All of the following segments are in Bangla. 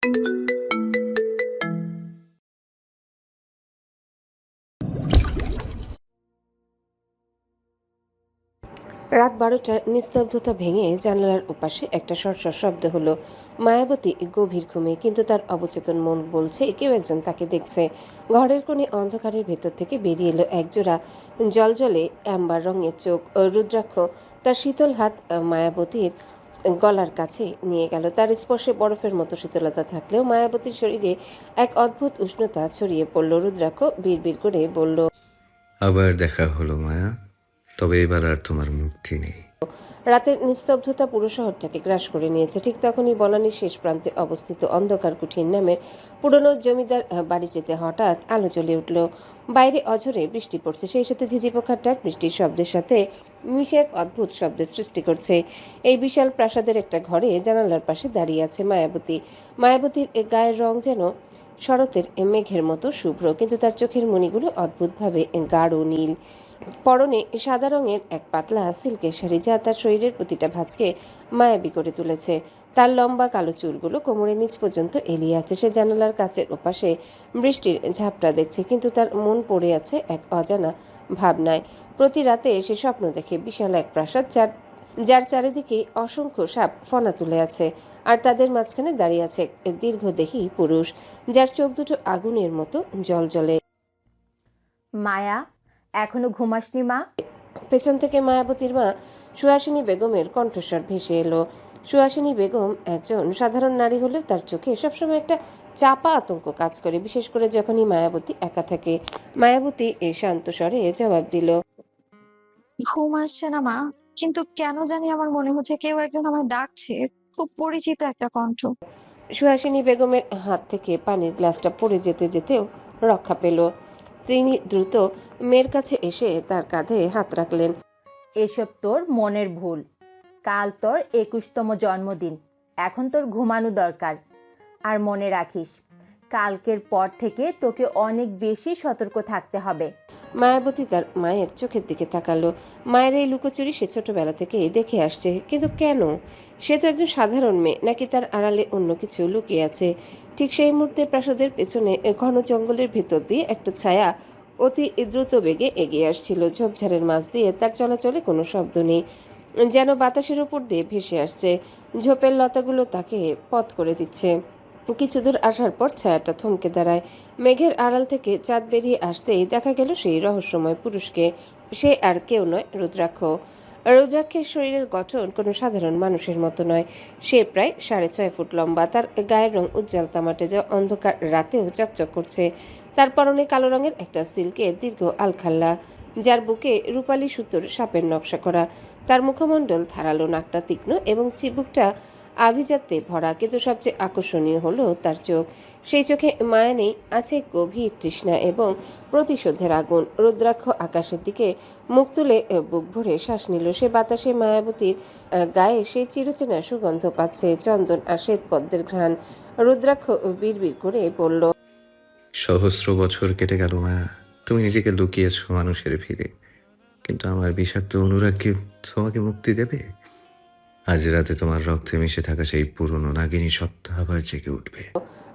রাত 12টার নিস্তব্ধতা ভেঙে জানালার ওপাশে একটা সরসর শব্দ হলো। মায়াবতী গভীর ঘুমে, কিন্তু তার অবচেতন মন বলছে কেউ একজন তাকে দেখছে। ঘরের কোণে অন্ধকারের ভেতর থেকে বেরিয়ে এলো একজোড়া জলজলে অ্যাম্বার রঙের চোখ। রুদ্রাক্ষ তার শীতল হাত মায়াবতীর গলার কাছে নিয়ে গেল। তার স্পর্শে বরফের মতো শীতলতা থাকলেও মায়াবতীর শরীরে এক অদ্ভুত উষ্ণতা ছড়িয়ে পড়ল। রুদ্রাক্ষ বিড়বিড় করে বলল, আবার দেখা হলো মায়া, তবে এবার আর তোমার মুক্তি নেই। রাতের নিস্তব্ধতা পুরো শহরটাকে গ্রাস করে নিয়েছে। ঠিক তখনই বনানীর শেষ প্রান্তে অবস্থিত অন্ধকার কুঠির নামের পুরনো জমিদার বাড়িটিতে হঠাৎ আলো জ্বলে উঠল। বাইরে অঝরে বৃষ্টি পড়ছে, সেই সাথে ঝিঝি পোকার ডাক বৃষ্টির শব্দের সাথে মিশে এক অদ্ভুত শব্দের সৃষ্টি করছে। এই বিশাল প্রাসাদের একটা ঘরে জানালার পাশে দাঁড়িয়ে আছে মায়াবতী। মায়াবতীর গায়ের রং যেন শরতের মেঘের মতো শুভ্র, কিন্তু তার চোখের মণিগুলো অদ্ভুতভাবে গাঢ় নীল। পরনে সাদা রঙের এক পাতলা সিল্কের শাড়ি, যা তার শরীরের প্রতিটা ভাঁজকে মায়াবী করে তুলেছে। তার লম্বা কালো চুলগুলো কোমরের নিচ পর্যন্ত এলিয়ে আছে। সে জানালার কাছের ওপাশে বৃষ্টির ঝাপটা দেখছে, কিন্তু তার মন পড়ে আছে এক অজানা ভাবনায়। প্রতি রাতে সে স্বপ্ন দেখে বিশাল এক প্রাসাদ, যার চারিদিকে অসংখ্য সাপ ফনা তুলে আছে, আর তাদের মাঝখানে দাঁড়িয়ে আছে এক দীর্ঘদেহী পুরুষ, যার চোখ দুটো আগুনের মতো জ্বলজ্বলে। মায়া, এখনো ঘুমাসনি মা? পেছন থেকে মায়াবতীর মা সুহাসিনী বেগমের কণ্ঠস্বর ভেসে এলো। সুহাসিনী বেগম একজন সাধারণ নারী হলেও তার চোখে সবসময় একটা চাপা আতঙ্ক কাজ করে, বিশেষ করে যখনই মায়াবতী একা থাকে। মায়াবতী এই শান্ত স্বরে জবাব দিল, ঘুম আসছে না মা, কিন্তু কেন জানি আমার মনে হচ্ছে কেউ একজন আমায় ডাকছে। খুব পরিচিত একটা কণ্ঠ। সুহাসিনী বেগমের হাত থেকে পানির গ্লাসটা পড়ে যেতে যেতেও রক্ষা পেল। তিনি দ্রুত মেয়ের কাছে এসে তার কাঁধে হাত রাখলেন। এসব তোর মনের ভুল। কাল তোর 21তম জন্মদিন, এখন তোর ঘুমানো দরকার। আর মনে রাখিস, কালকের পর থেকে তোকে অনেক বেশি সতর্ক থাকতে হবে। মায়াবতী তার মায়ের চোখের দিকে তাকালো। মায়ের এই লুকোচুরি সে ছোটবেলা থেকে দেখে আসছে, কিন্তু কেন? সে তো একজন সাধারণ মেয়ে, নাকি তার আড়ালে অন্য কিছু লুকিয়ে আছে? ঠিক সেই মুহূর্তে প্রাসাদের পেছনে ঘন জঙ্গলের ভেতর দিয়ে একটা ছায়া অতি দ্রুত বেগে এগিয়ে আসছিল। ঝোপঝাড়ের মাঝ দিয়ে তার চলাচলে কোনো শব্দ নেই, যেন বাতাসের উপর দিয়ে ভেসে আসছে। ঝোপের লতাগুলো তাকে পথ করে দিচ্ছে। কিছু দূর আসার পর ছায়াটা থমকে দাঁড়ায়। মেঘের আড়াল থেকে চাঁদ বেরিয়ে আসতেই দেখা গেল সেই রহস্যময় পুরুষকে। সে আর কেউ নয়, রুদ্রাক্ষ। রুদ্রাক্ষের শরীরের গঠন কোনো সাধারণ মানুষের মতো নয়। সে প্রায় 6.5 ফুট লম্বা। তার গায়ের রং উজ্জ্বল তামাটে, যা অন্ধকার রাতেও চকচক করছে। তার পরনে কালো রঙের একটা সিল্কের দীর্ঘ আলখাল্লা, যার বুকে রূপালী সুতোর সাপের নকশা করা। তার মুখমণ্ডল ধারালো, নাকটা তীক্ষ্ণ এবং চিবুকটা আভিজাত্যে ভরা, কিন্তু সবচেয়ে আকর্ষণীয় হলো তার চোখ। সেই চোখে মায়া নেই, আছে গভীর তৃষ্ণা এবং প্রতিশোধের আগুন। রুদ্রাক্ষ আকাশের দিকে মুখ তুলে বুক ভরে শ্বাস নিল। সে বাতাসে মায়াবতীর গায়ে সেই চিরচেনা সুগন্ধ পাচ্ছে, চন্দন আর শ্বেত পদ্মের ঘ্রাণ। রুদ্রাক্ষ বিড়বিড় করে বলল, সহস্র বছর কেটে গেল মায়া, তুমি নিজেকে লুকিয়েছ মানুষের ভিড়ে, কিন্তু আমার বিষাক্ত অনুরাগ কি তোমাকে মুক্তি দেবে? আজ রাতে তোমার রক্তে মিশে থাকা সেই পুরনো নাগিনী সত্তা আবার জেগে উঠবে।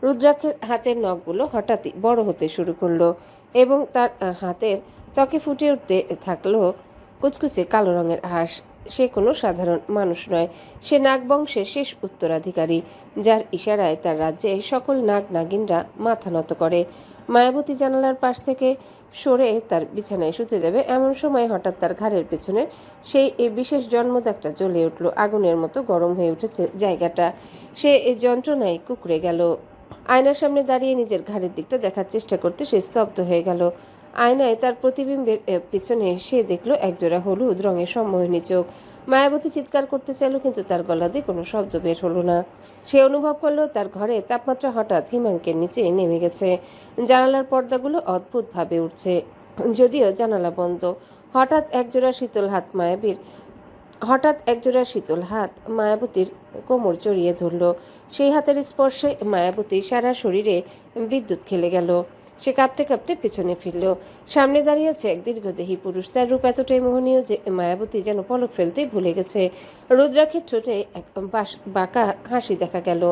রুদ্রাক্ষের হাতের নখগুলো হঠাৎই বড় হতে শুরু করলো এবং তার হাতের ত্বকে ফুটে উঠতে থাকলো কুচকুচে কালো রঙের হাঁস। সে কোনো সাধারণ মানুষ নয়, সে নাগ বংশের শেষ উত্তরাধিকারী, যার ইশারায় তার রাজ্যে সকল নাগ নাগিনরা মাথা নত করে। মায়াবতী জানালার পাশ থেকে সরে তার বিছানায় শুতে যাবে, এমন সময় হঠাৎ তার ঘাড়ের পেছনে সেই বিশেষ জন্মদাগটা জ্বলে উঠল। আগুনের মতো গরম হয়ে উঠেছে জায়গাটা। সে এই যন্ত্রণায় কুঁকড়ে গেল। আয়নার সামনে দাঁড়িয়ে নিজের ঘাড়ের দিকটা দেখার চেষ্টা করতে সে স্তব্ধ হয়ে গেল। আয়নায় তার প্রতিবিম্বের পিছনে সে দেখল একজোড়া হলুদ রঙের সম্মোহিনী চোখ। মায়াবতী চিৎকার করতে চাইল, কিন্তু তার গলা দিয়ে কোনো শব্দ বের হলো না। সে অনুভব করলো তার ঘরে তাপমাত্রা হঠাৎ হিমাঙ্কের নিচে নেমে গেছে। জানালার পর্দাগুলো অদ্ভুতভাবে উঠছে, যদিও জানালা বন্ধ। হঠাৎ একজোড়া শীতল হাত মায়াবতীর কোমর জড়িয়ে ধরল। সেই হাতের স্পর্শে মায়াবতীর সারা শরীরে বিদ্যুৎ খেলে গেল। সে কাঁপতে কাঁপতে পেছনে ফিরল। সামনে দাঁড়িয়ে আছে এক দীর্ঘদেহী পুরুষ। তার রূপ এতটাই মোহনীয় যে মায়াবতী যেন পলক ফেলতেই ভুলে গেছে। রুদ্রাক্ষের ঠোঁটে এক বাঁকা হাসি দেখা গেল।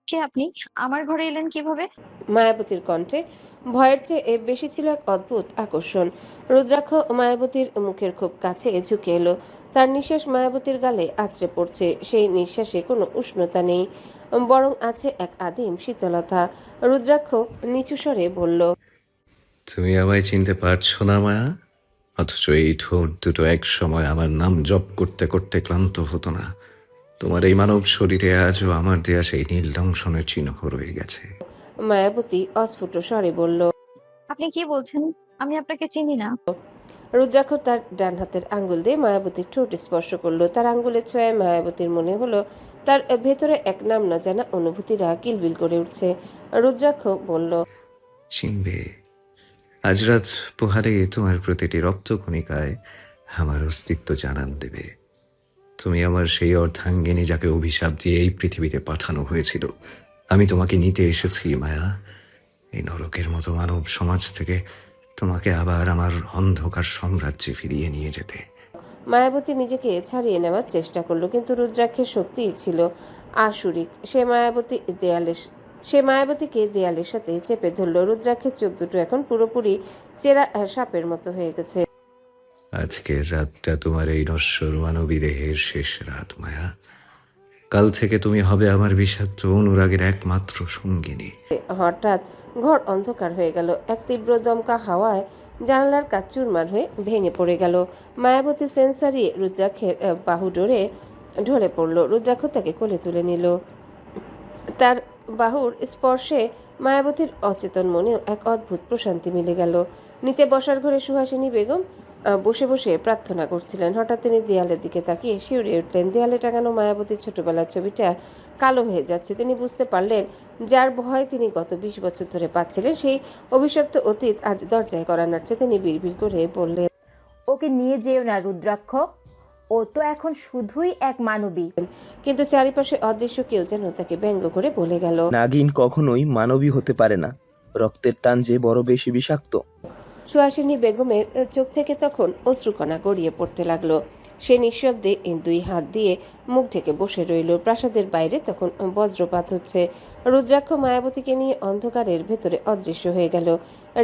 কে আপনি? আমার ঘরে এলেন কিভাবে? মায়াবতীর কণ্ঠে ভয়ের চেয়ে বেশি ছিল এক অদ্ভুত আকর্ষণ। রুদ্রাক্ষ মায়াবতীর মুখের খুব কাছে ঝুঁকে এলো। তার নিঃশ্বাস মায়াবতীর গালে আছড়ে পড়ছে। সেই নিঃশ্বাসে কোনো উষ্ণতা নেই, বরং আছে এক আদিম শীতলতা। রুদ্রাক্ষ নিচু স্বরে বলল, তুমি আমায় চিনতে পারছো না মায়া? অথচ এই ঠোঁট দুটো এক সময় আমার নাম জপ করতে করতে ক্লান্ত হতো না। তোমার এই মানব শরীরে আজও আমার দেয়া সেই নীল দংশনের চিহ্ন রয়ে গেছে। মায়াবতী অস্ফুট স্বরে বলল। আপনি কি বলছেন? আমি আপনাকে চিনি না। রুদ্রাক্ষ তার ডান হাতের আঙ্গুল দিয়ে মায়াবতীর ঠোঁট স্পর্শ করলো। তার আঙ্গুলের ছোঁয়ায় মায়াবতীর মনে হলো তার ভেতরে এক নাম না জানা অনুভূতিরা কিলবিল করে উঠছে। রুদ্রাক্ষ বলল, চিনবে? আজ রাত পোহারে তোমার প্রতিটি রক্তকণিকায় আমার অস্তিত্ব জানান দেবে। তুমি আমার সেই অর্ধাঙ্গিনী যাকে অভিশাপ দিয়ে এই পৃথিবীতে পাঠানো হয়েছিল। আমি তোমাকে নিতে এসেছি মায়া, এই নরকের মতো মানব সমাজ থেকে তোমাকে আবার আমার অন্ধকার সাম্রাজ্যে ফিরিয়ে নিয়ে যেতে। মায়াবতী নিজেকে ছাড়িয়ে নেওয়ার চেষ্টা করলো, কিন্তু রুদ্রাক্ষের শক্তি ছিল আসুরিক। সে মায়াবতীকে দেয়ালের সাথে চেপে ধরল। রুদ্রাক্ষের চোখ দুটো এখন পুরোপুরি চেরা সাপের মতো হয়ে গেছে। আজকের রাতটা তোমার এই নশ্বর মানবী দেহের শেষ রাত মায়া। কাল থেকে তুমি হবে আমার বিষাক্ত অনুরাগের একমাত্র সঙ্গিনী। হঠাৎ ঘর অন্ধকার হয়ে গেল। এক তীব্র দমকা হাওয়ায় জানালার কাচ চুরমার হয়ে ভেঙে পড়ে গেল। মায়াবতী সেন্সারি রুদ্রাক্ষের বাহু ডোরে ঢলে পড়ল। রুদ্রাক্ষ তাকে কোলে তুলে নিল। তার বাহুর স্পর্শে মায়াবতীর অচেতন মনেও এক অদ্ভুত প্রশান্তি মিলে গেল। নিচে বসার ঘরে সুহাসিনী বেগম বসে বসে প্রার্থনা করছিলেন। হঠাৎ তিনি দেয়ালের দিকে তাকিয়ে শিউরে উঠলেন। দেয়ালে টাঙানো মায়াবতীর ছোটবেলার ছবিটা কালো হয়ে যাচ্ছে। তিনি বুঝতে পারলেন যার ভয় তিনি গত 20 বছর ধরে পাচ্ছিলেন, সেই অভিশপ্ত অতীত আজ দরজায় করা নাড়ছে। তিনি বিড়বিড় করে বললেন, ওকে নিয়ে যেও না রুদ্রাক্ষ, ও তো এখন শুধুই এক মানবী। কিন্তু চারিপাশে অদৃশ্য কেউ যেন তাকে ব্যঙ্গ করে বলে গেল, নাগিন কখনোই মানবী হতে পারে না। রক্তের টান যে বড় বেশি বিষাক্ত। সুহাসিনী বেগমের চোখ থেকে তখন অশ্রুকণা গড়িয়ে পড়তে লাগলো। সে নিঃশব্দে 2 হাত দিয়ে মুখ ঢেকে বসে রইল। প্রাসাদের বাইরে তখন বজ্রপাত হচ্ছে। রুদ্রাক্ষ মায়াবতীকে নিয়ে অন্ধকারের ভেতরে অদৃশ্য হয়ে গেল।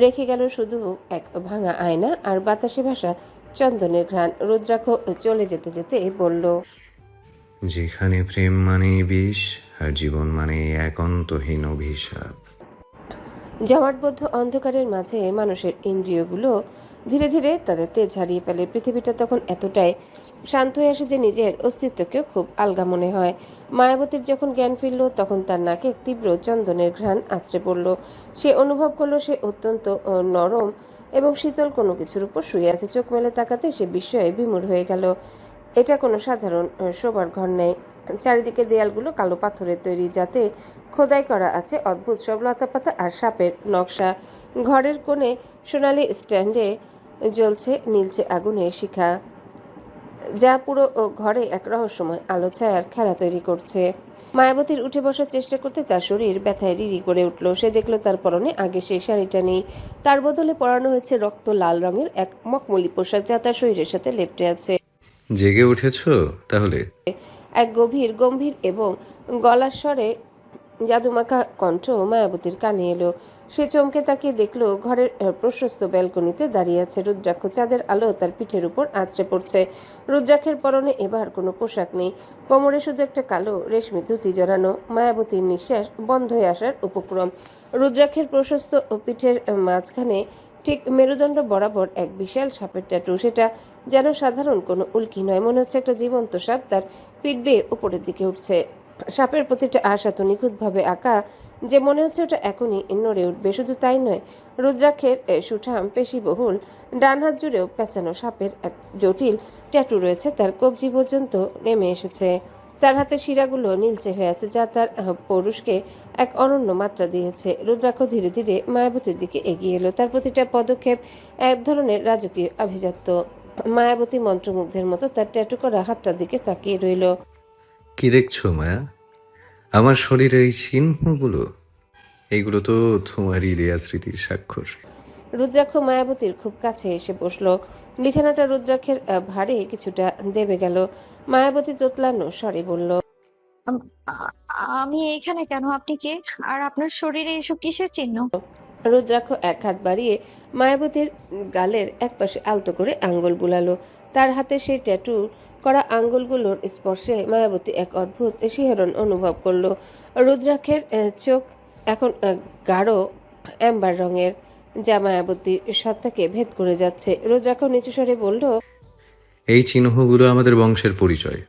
রেখে গেল শুধু এক ভাঙা আয়না আর বাতাসে ভাসা চন্দনের ঘ্রাণ। রুদ্রাক্ষ চলে যেতে যেতে বলল, যেখানে প্রেম মানেই বিষ আর জীবন মানেই এক অন্তহীন অভিশাপ। জমাটবদ্ধ অন্ধকারের মাঝে মানুষের ইন্দ্রিয়গুলো ধীরে ধীরে তাদের তেজ হারিয়ে ফেলে। পৃথিবীটা তখন এতটাই শান্ত হয়ে আসে যে নিজের অস্তিত্বকেও খুব আলগা মনে হয়। মায়াবতীর যখন জ্ঞান ফিরল, তখন তার নাকে এক তীব্র চন্দনের ঘ্রাণ আছড়ে পড়ল। সে অনুভব করলো সে অত্যন্ত নরম এবং শীতল কোনো কিছুর উপর শুয়ে আছে। চোখ মেলে তাকাতে সে বিস্ময়ে বিমূঢ় হয়ে গেল। এটা কোনো সাধারণ শোবার ঘর নেই। চারিদিকে দেয়ালগুলো কালো পাথরের তৈরি, যাতে খোদাই করা আছে অদ্ভুত সব লতাপাতা আর সাপের নকশা। ঘরের কোণে সোনালি স্ট্যান্ডে জ্বলছে নীলচে আগুনের শিখা, যা পুরো ঘরে এক রহস্যময় আলো ছায়ার খেলা তৈরি করছে। মায়াবতীর উঠে বসার চেষ্টা করতে তার শরীর ব্যথায় রিরি করে উঠল। সে দেখল তার পরনে আগে সেই শাড়িটা নেই। তার বদলে পরানো হয়েছে রক্ত লাল রঙের এক মখমলি পোশাক, যা তার শরীরের সাথে লেপ্টে আছে। জেগে উঠেছো তাহলে? এক গম্ভীর এবং গলার স্বরে জাদুমাখা কণ্ঠ মায়াবতীর কানে এলো। সে চমকে তাকিয়ে দেখলো ঘরের প্রশস্ত ব্যালকনিতে দাঁড়িয়ে আছে রুদ্রাক্ষ। চাঁদের আলো তার পিঠের উপর আছড়ে পড়ছে। রুদ্রাক্ষের পরনে এবার কোনো পোশাক নেই, কোমরে শুধু একটা কালো রেশমি ধুতি জড়ানো। মায়াবতীর নিঃশ্বাস বন্ধ হয়ে আসার উপক্রম। রুদ্রাক্ষের প্রশস্ত পিঠের মাঝখানে ঠিক মেরুদণ্ড বরাবর এক বিশাল সাপের ট্যাটু। সেটা যেন সাধারণ কোনো উল্কি নয়, মনে হচ্ছে একটা জীবন্ত সাপ তার পিঠ বেয়ে উপরের দিকে উঠছে। সাপের প্রতিটা আশ এত নিখুঁতভাবে আঁকা যে মনে হচ্ছে ওটা এখনই নড়ে উঠবে। শুধু তাই নয়, রুদ্রাক্ষের সুঠাম পেশিবহুল ডান হাত জুড়েও পেঁচানো সাপের এক জটিল ট্যাটু রয়েছে। তার কবজি পর্যন্ত নেমে এসেছে। তার হাতের শিরাগুলো নীলচে হয়ে আছে, যা তার পৌরুষকে এক অনন্য মাত্রা দিয়েছে। রুদ্রাক্ষ ধীরে ধীরে মায়াবতীর দিকে এগিয়ে এলো। তার প্রতিটা পদক্ষেপ এক ধরনের রাজকীয় আভিজাত্য। মায়াবতী মন্ত্রমুগ্ধের মতো তার ট্যাটু করা হাতটার দিকে তাকিয়ে রইল। কি দেখছো মায়া? আমার শরীরের এই চিহ্নগুলো, এইগুলো তো তোমারই দেয়া স্মৃতির স্বাক্ষর। রুদ্রাক্ষ মায়াবতীর খুব কাছে এসে বসলো। বিছানাটা রুদ্রাক্ষের ভারে কিছুটা দেবে গেল। মায়াবতী তোতলানো স্বরে বলল, আম- আ- আমি এখানে কেন? আপনি কে? আর আপনার শরীরে এসব কিসের চিহ্ন? রুদ্রাক্ষ এক হাত বাড়িয়ে মায়াবতীর গালের একপাশে আলতো করে আঙ্গুল বুলালো। তার হাতে সেই ট্যাটু করা আঙ্গুলগুলোর স্পর্শে মায়াবতী এক অদ্ভুত শিহরণ অনুভব করলো। রুদ্রাক্ষের চোখ এখন গাঢ় অ্যাম্বার রঙের, যা মায়াবতীর সত্তাকে ভেদ করে যাচ্ছে। রুদ্রাক্ষ নিচু স্বরে বলল, এই চিহ্নগুলো আমাদের বংশের পরিচয়।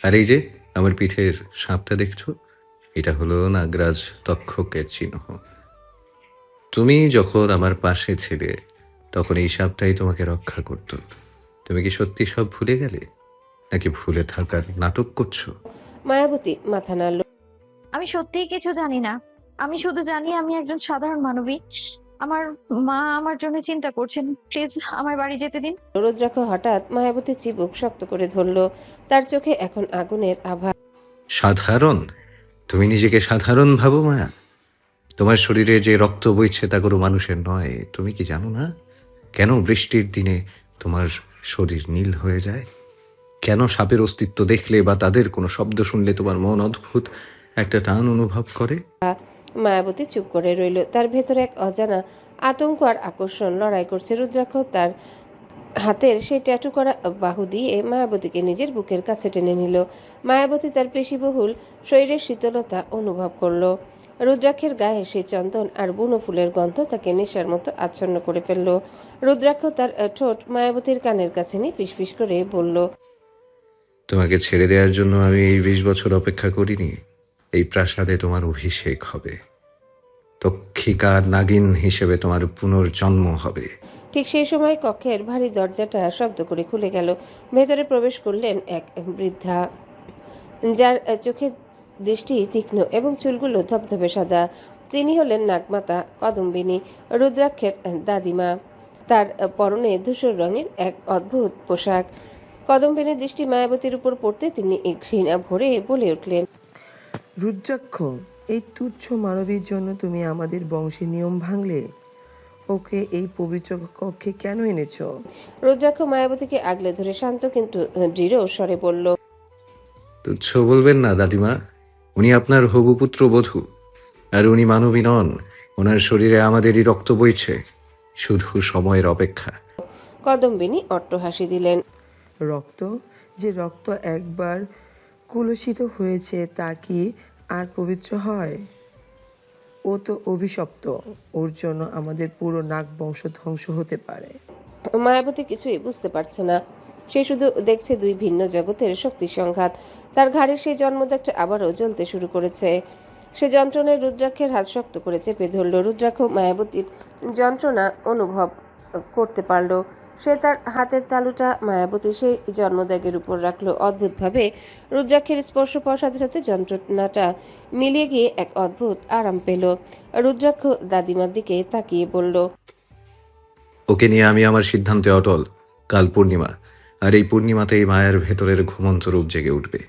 আর এই যে আমার পিঠের সাপটা দেখছো, এটা হলো নাগরাজ তক্ষকের চিহ্ন। তুমি যখন আমার পাশে ছিলে তখন এই সাপটাই তোমাকে রক্ষা করত। তুমি কি সত্যি সব ভুলে গেলে, নাকি ভুলে থাকার নাটক করছো? মায়াবতী মাথা নাড়ল। আমি সত্যিই কিছু জানি না। আমি শুধু জানি আমি একজন সাধারণ মানবী। আমার মা আমার জন্য চিন্তা করছেন। প্লিজ আমার বাড়ি যেতে দিন। রুদ্রাক্ষ হঠাৎ মায়াবতীর চিবুক শক্ত করে ধরল। তার চোখে এখন আগুনের আভা। সাধারণ? তুমি নিজেকে সাধারণ ভাবো মায়া? তোমার শরীরে যে রক্ত বইছে তা কোনো মানুষের নয়। তুমি কি জানো না কেন বৃষ্টির দিনে তোমার শরীর নীল হয়ে যায়? কেন সাপের অস্তিত্ব দেখলে বা তাদের কোনো শব্দ শুনলে তোমার মন অদ্ভুত একটা টান অনুভব করে? মায়াবতী চুপ করে রইল। তার ভেতরে এক অজানা আতঙ্ক আর আকর্ষণ লড়াই করছে। রুদ্রাক্ষ তার হাতের সেই ট্যাটু করা বাহু দিয়ে মায়াবতীকে নিজের বুকের কাছে টেনে নিল। মায়াবতী তার পেশিবহুল শরীরের শীতলতা অনুভব করলো। রুদ্রাক্ষের গায়ে সেই চন্দন আর বুনো ফুলের গন্ধ তাকে নেশার মতো আচ্ছন্ন করে ফেলল। রুদ্রাক্ষ তার ঠোঁট মায়াবতীর কানের কাছে নিয়ে ফিসফিস করে বলল, তোমাকে ছেড়ে দেওয়ার জন্য আমি এই 20 বছর অপেক্ষা করিনি। এই প্রাসাদে তোমার অভিষেক হবে, তক্ষিকা নাগিন হিসেবে তোমার পুনর্জন্ম হবে। ঠিক সেই সময় কক্ষের ভারী দরজাটা শব্দ করে খুলে গেল। ভেতরে প্রবেশ করলেন এক বৃদ্ধা, যার চোখের দৃষ্টি তীক্ষ্ণ এবং চুলগুলো ধবধবে সাদা। তিনি হলেন নাগমাতা কদম্বিনী, রুদ্রাক্ষের দাদিমা। তার পরনে ধূসর রঙের এক অদ্ভুত পোশাক। কদম্বিনীর দৃষ্টি মায়াবতীর উপর পড়তে তিনি ঘৃণা ভরে বলে উঠলেন, রুদ্রাক্ষ, এই তুচ্ছ মানবীর জন্য তুমি আমাদের বংশের নিয়ম ভাঙলে। ওকে এই পবিত্র কক্ষে কেন এনেছো? রুদ্রাক্ষ মায়াবতীকে আগলে ধরে শান্ত কিন্তু দৃঢ় স্বরে বলল, তুচ্ছ বলবেন না দাদিমা। উনি আপনার হবু পুত্র বধূ, আর উনি মানবী নন। ওনার শরীরে আমাদেরই রক্ত বইছে, শুধু সময়ের অপেক্ষা। কদম্বিনী অট্ট হাসি দিলেন। রক্ত? যে রক্ত একবার কলুষিত হয়েছে তা কি আর পবিত্র হয়? ও তো অভিশপ্ত। ওর জন্য আমাদের পুরো নাগ বংশ ধ্বংস হতে পারে। মায়াবতী কিছুই বুঝতে পারছে না। সে শুধু দেখছে দুই ভিন্ন জগতের শক্তি সংঘাত। তার ঘাড়ে সেই জন্মদাগটা আবারও জ্বলতে শুরু করেছে। সে যন্ত্রণায় রুদ্রাক্ষের হাত শক্ত করে চেপে ধরল। রুদ্রাক্ষ মায়াবতীর যন্ত্রণা অনুভব করতে পারল। সে তার হাতের তালুটা মায়াবতী সেই জন্মদাগের উপর রাখলো। অদ্ভুতভাবে রুদ্রাক্ষের স্পর্শ পাওয়ার সাথে সাথে যন্ত্রণাটা মিলিয়ে গিয়ে এক অদ্ভুত আরাম পেল। রুদ্রাক্ষ দাদিমার দিকে তাকিয়ে বলল, ওকে নিয়ে আমি আমার সিদ্ধান্তে অটল। কাল পূর্ণিমা, আর এই পূর্ণিমাতেই মায়ের ভেতরের ঘুমন্ত রূপ জেগে উঠবে।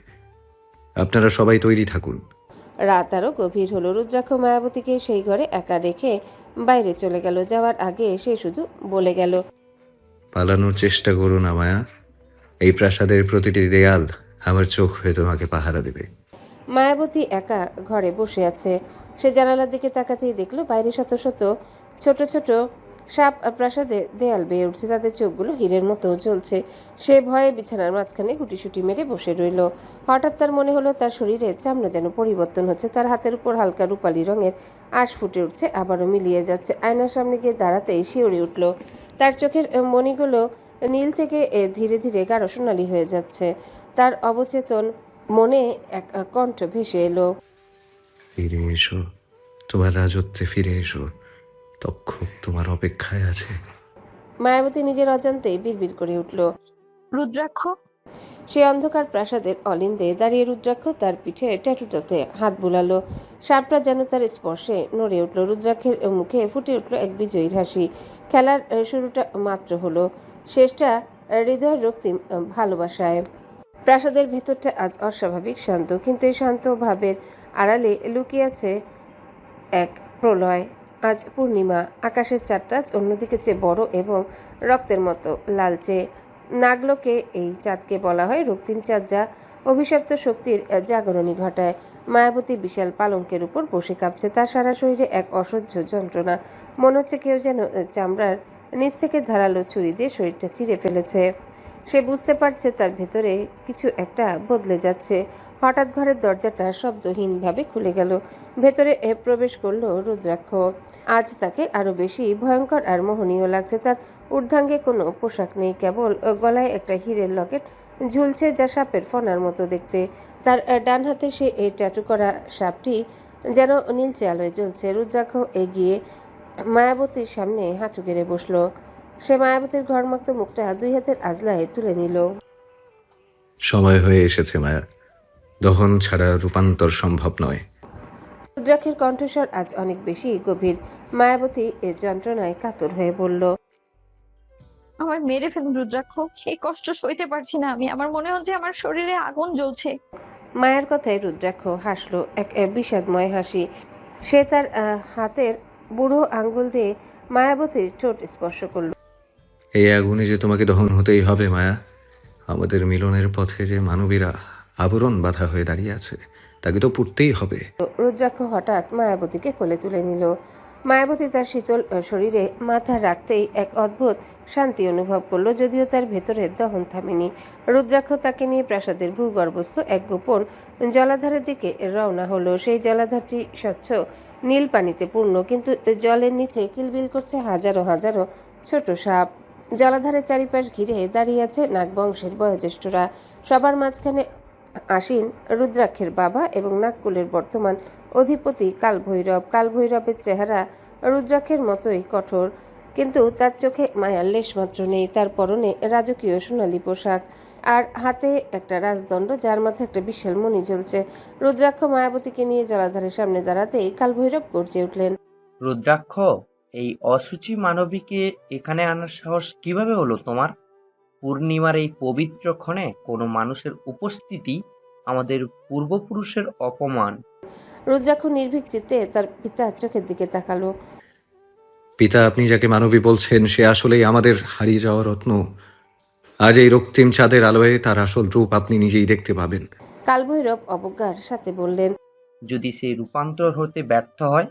আপনারা সবাই তৈরি থাকুন। রাত আরও গভীর হলো। রুদ্রাক্ষ মায়াবতীকে সেই ঘরে একা রেখে বাইরে চলে গেল। যাওয়ার আগে সে শুধু বলে গেল, পালানোর চেষ্টা করো না মায়া। এই প্রাসাদের প্রতিটি দেয়াল আমার চোখ হয়ে তোমাকে পাহারা দেবে। মায়াবতী একা ঘরে বসে আছে। সে জানালার দিকে তাকাতেই দেখলো বাইরে শত শত ছোট ছোট সাপ প্রাসাদে দেয়াল বেয়ে উঠছে। তাদের চোখগুলো হীরের মতো জ্বলছে। সে ভয়ে বিছানার মাঝখানে গুটিসুটি মেরে বসে রইল। হঠাৎ তার মনে হলো তার শরীরে চামড়া যেন পরিবর্তন হচ্ছে। তার হাতের উপর হালকা রূপালি রঙের আঁশ ফুটে উঠছে, আবারও মিলিয়ে যাচ্ছে। আয়নার সামনে গিয়ে দাঁড়াতেই শিউরে উঠল। তার চোখের মণিগুলো নীল থেকে ধীরে ধীরে গাঢ় সোনালি হয়ে যাচ্ছে। তার অবচেতন মনে এক কণ্ঠ ভেসে এলো, ফিরে এসো, তোমার রাজত্বে ফিরে এসো। তক্ষক তোমার অপেক্ষায় আছে। মায়াবতী নিজের অজান্তেই বিড়বিড় করে উঠল। রুদ্রাক্ষ, সে অন্ধকার প্রাসাদের অলিন্দে দাঁড়িয়ে রুদ্রাক্ষ তার পিঠে ট্যাটুটাতে হাত বুলালো। সাপটা যেন তার স্পর্শে নড়ে উঠল। রুদ্রাক্ষের মুখে ফুটে উঠল এক বিজয়ীর হাসি। খেলার শুরুটা মাত্র হলো, শেষটা হৃদয়ের রক্তিম ভালোবাসায়। প্রাসাদের ভেতরটা আজ অস্বাভাবিক শান্ত, কিন্তু এই শান্ত ভাবের আড়ালে লুকিয়ে আছে এক প্রলয়। আজ পূর্ণিমা। আকাশের চাঁদটা আজ অন্যদিকে চেয়ে বড় এবং রক্তের মতো লালচে। নাগলোকে এই চাঁদকে বলা হয় রক্তিম চাঁদ, যা অভিশপ্ত শক্তির জাগরণী ঘটায়। মায়াবতী বিশাল পালঙ্কের উপর বসে কাঁপছে, তার সারা শরীরে এক অসহ্য যন্ত্রণা। মনে হচ্ছে কেউ যেন চামড়ার নিচ থেকে ধারালো ছুরি দিয়ে শরীরটা চিরে ফেলেছে। সে বুঝতে পারছে তার ভেতরে কিছু একটা বদলে যাচ্ছে। হঠাৎ ঘরের দরজাটা শব্দহীনভাবে খুলে গেল। ভেতরে প্রবেশ করলো রুদ্রাক্ষ। আজ তাকে আরো বেশি ভয়ঙ্কর আর মোহনীয় লাগছে। তার ঊর্ধ্বাঙ্গে কোনো পোশাক নেই, কেবল গলায় একটা হীরের লকেট ঝুলছে, যা সাপের ফনার মতো দেখতে। তার ডান হাতে সে এই ট্যাটু করা সাপটি যেন নীলচে আলোয় জ্বলছে। রুদ্রাক্ষ এগিয়ে মায়াবতীর সামনে হাঁটু গেড়ে বসলো। সে মায়াবতীর ঘরমাক্ত মুখটা দুই হাতের আজলায় তুলে নিল। সময় হয়ে এসেছে মায়া, দহন ছাড়া রূপান্তর সম্ভব নয়। রুদ্রাক্ষের কণ্ঠস্বর আজ অনেক বেশি গভীর। মায়াবতী এ যন্ত্রণায় কাতর হয়ে বলল, আমার মেরে ফেলুন রুদ্রাক্ষ, এই কষ্ট সইতে পারছি না আমি। আমার মনে হচ্ছে আমার শরীরে আগুন জ্বলছে। মায়ের কথায় রুদ্রাক্ষ হাসলো, এক বিষাদময় হাসি। সে তার হাতের বুড়ো আঙ্গুল দিয়ে মায়াবতীর ঠোঁট স্পর্শ করল। এই আগুনে যে তোমাকে দহন হতেই হবে মায়া। আমাদের মিলনের পথে যে মানবীরা আবরণ বাধা হয়ে দাঁড়িয়ে আছে, তাকে তো পুড়তেই হবে। রুদ্রাক্ষ হঠাৎ মায়াবতীকে কোলে তুলে নিল। মায়াবতী তার শীতল শরীরে মাথা রাখতেই এক অদ্ভুত শান্তি অনুভব করলো, যদিও তার ভেতরের দহন থামেনি। রুদ্রাক্ষ তাকে নিয়ে প্রাসাদের ভূগর্ভস্থ এক গোপন জলাধারের দিকে রওনা হলো। সেই জলাধারটি স্বচ্ছ নীল পানিতে পূর্ণ, কিন্তু জলের নিচে কিলবিল করছে হাজারো হাজারো ছোট সাপ। জলাধারের চারিপাশ ঘিরে দাঁড়িয়ে আছে নাগবংশের বয়োজ্যেষ্ঠরা। সবার মাঝখানে আসীন রুদ্রাক্ষের বাবা এবং নাগকুলের বর্তমান অধিপতি কালভৈরব। কালভৈরবের চেহারা রুদ্রাক্ষের মতোই কঠোর, কিন্তু তার চোখে মায়ার লেশমাত্র নেই। তার পরনে রাজকীয় সোনালী পোশাক আর হাতে একটা রাজদণ্ড, যার মাথায় একটা বিশাল মণি জ্বলছে। রুদ্রাক্ষ মায়াবতীকে নিয়ে জলাধারের সামনে দাঁড়াতেই কালভৈরব গর্জে উঠলেন, রুদ্রাক্ষ, এই অসুচি মানবীকে এখানে আনার সাহস কিভাবে হলো তোমার? পূর্ণিমার এই পবিত্র ক্ষণে কোনো মানুষের উপস্থিতি আমাদের পূর্বপুরুষের অপমান। রুদ্রাক্ষ নির্ভীক চিত্তে তার পিতার চোখের দিকে তাকালো। পিতা, আপনি যাকে মানবী বলছেন সে আসলেই আমাদের হারিয়ে যাওয়া রত্ন। আজ এই রক্তিম চাঁদের আলোয় তার আসল রূপ আপনি নিজেই দেখতে পাবেন। কালভৈরব অবজ্ঞার সাথে বললেন, যদি সেই রূপান্তর হতে ব্যর্থ হয়,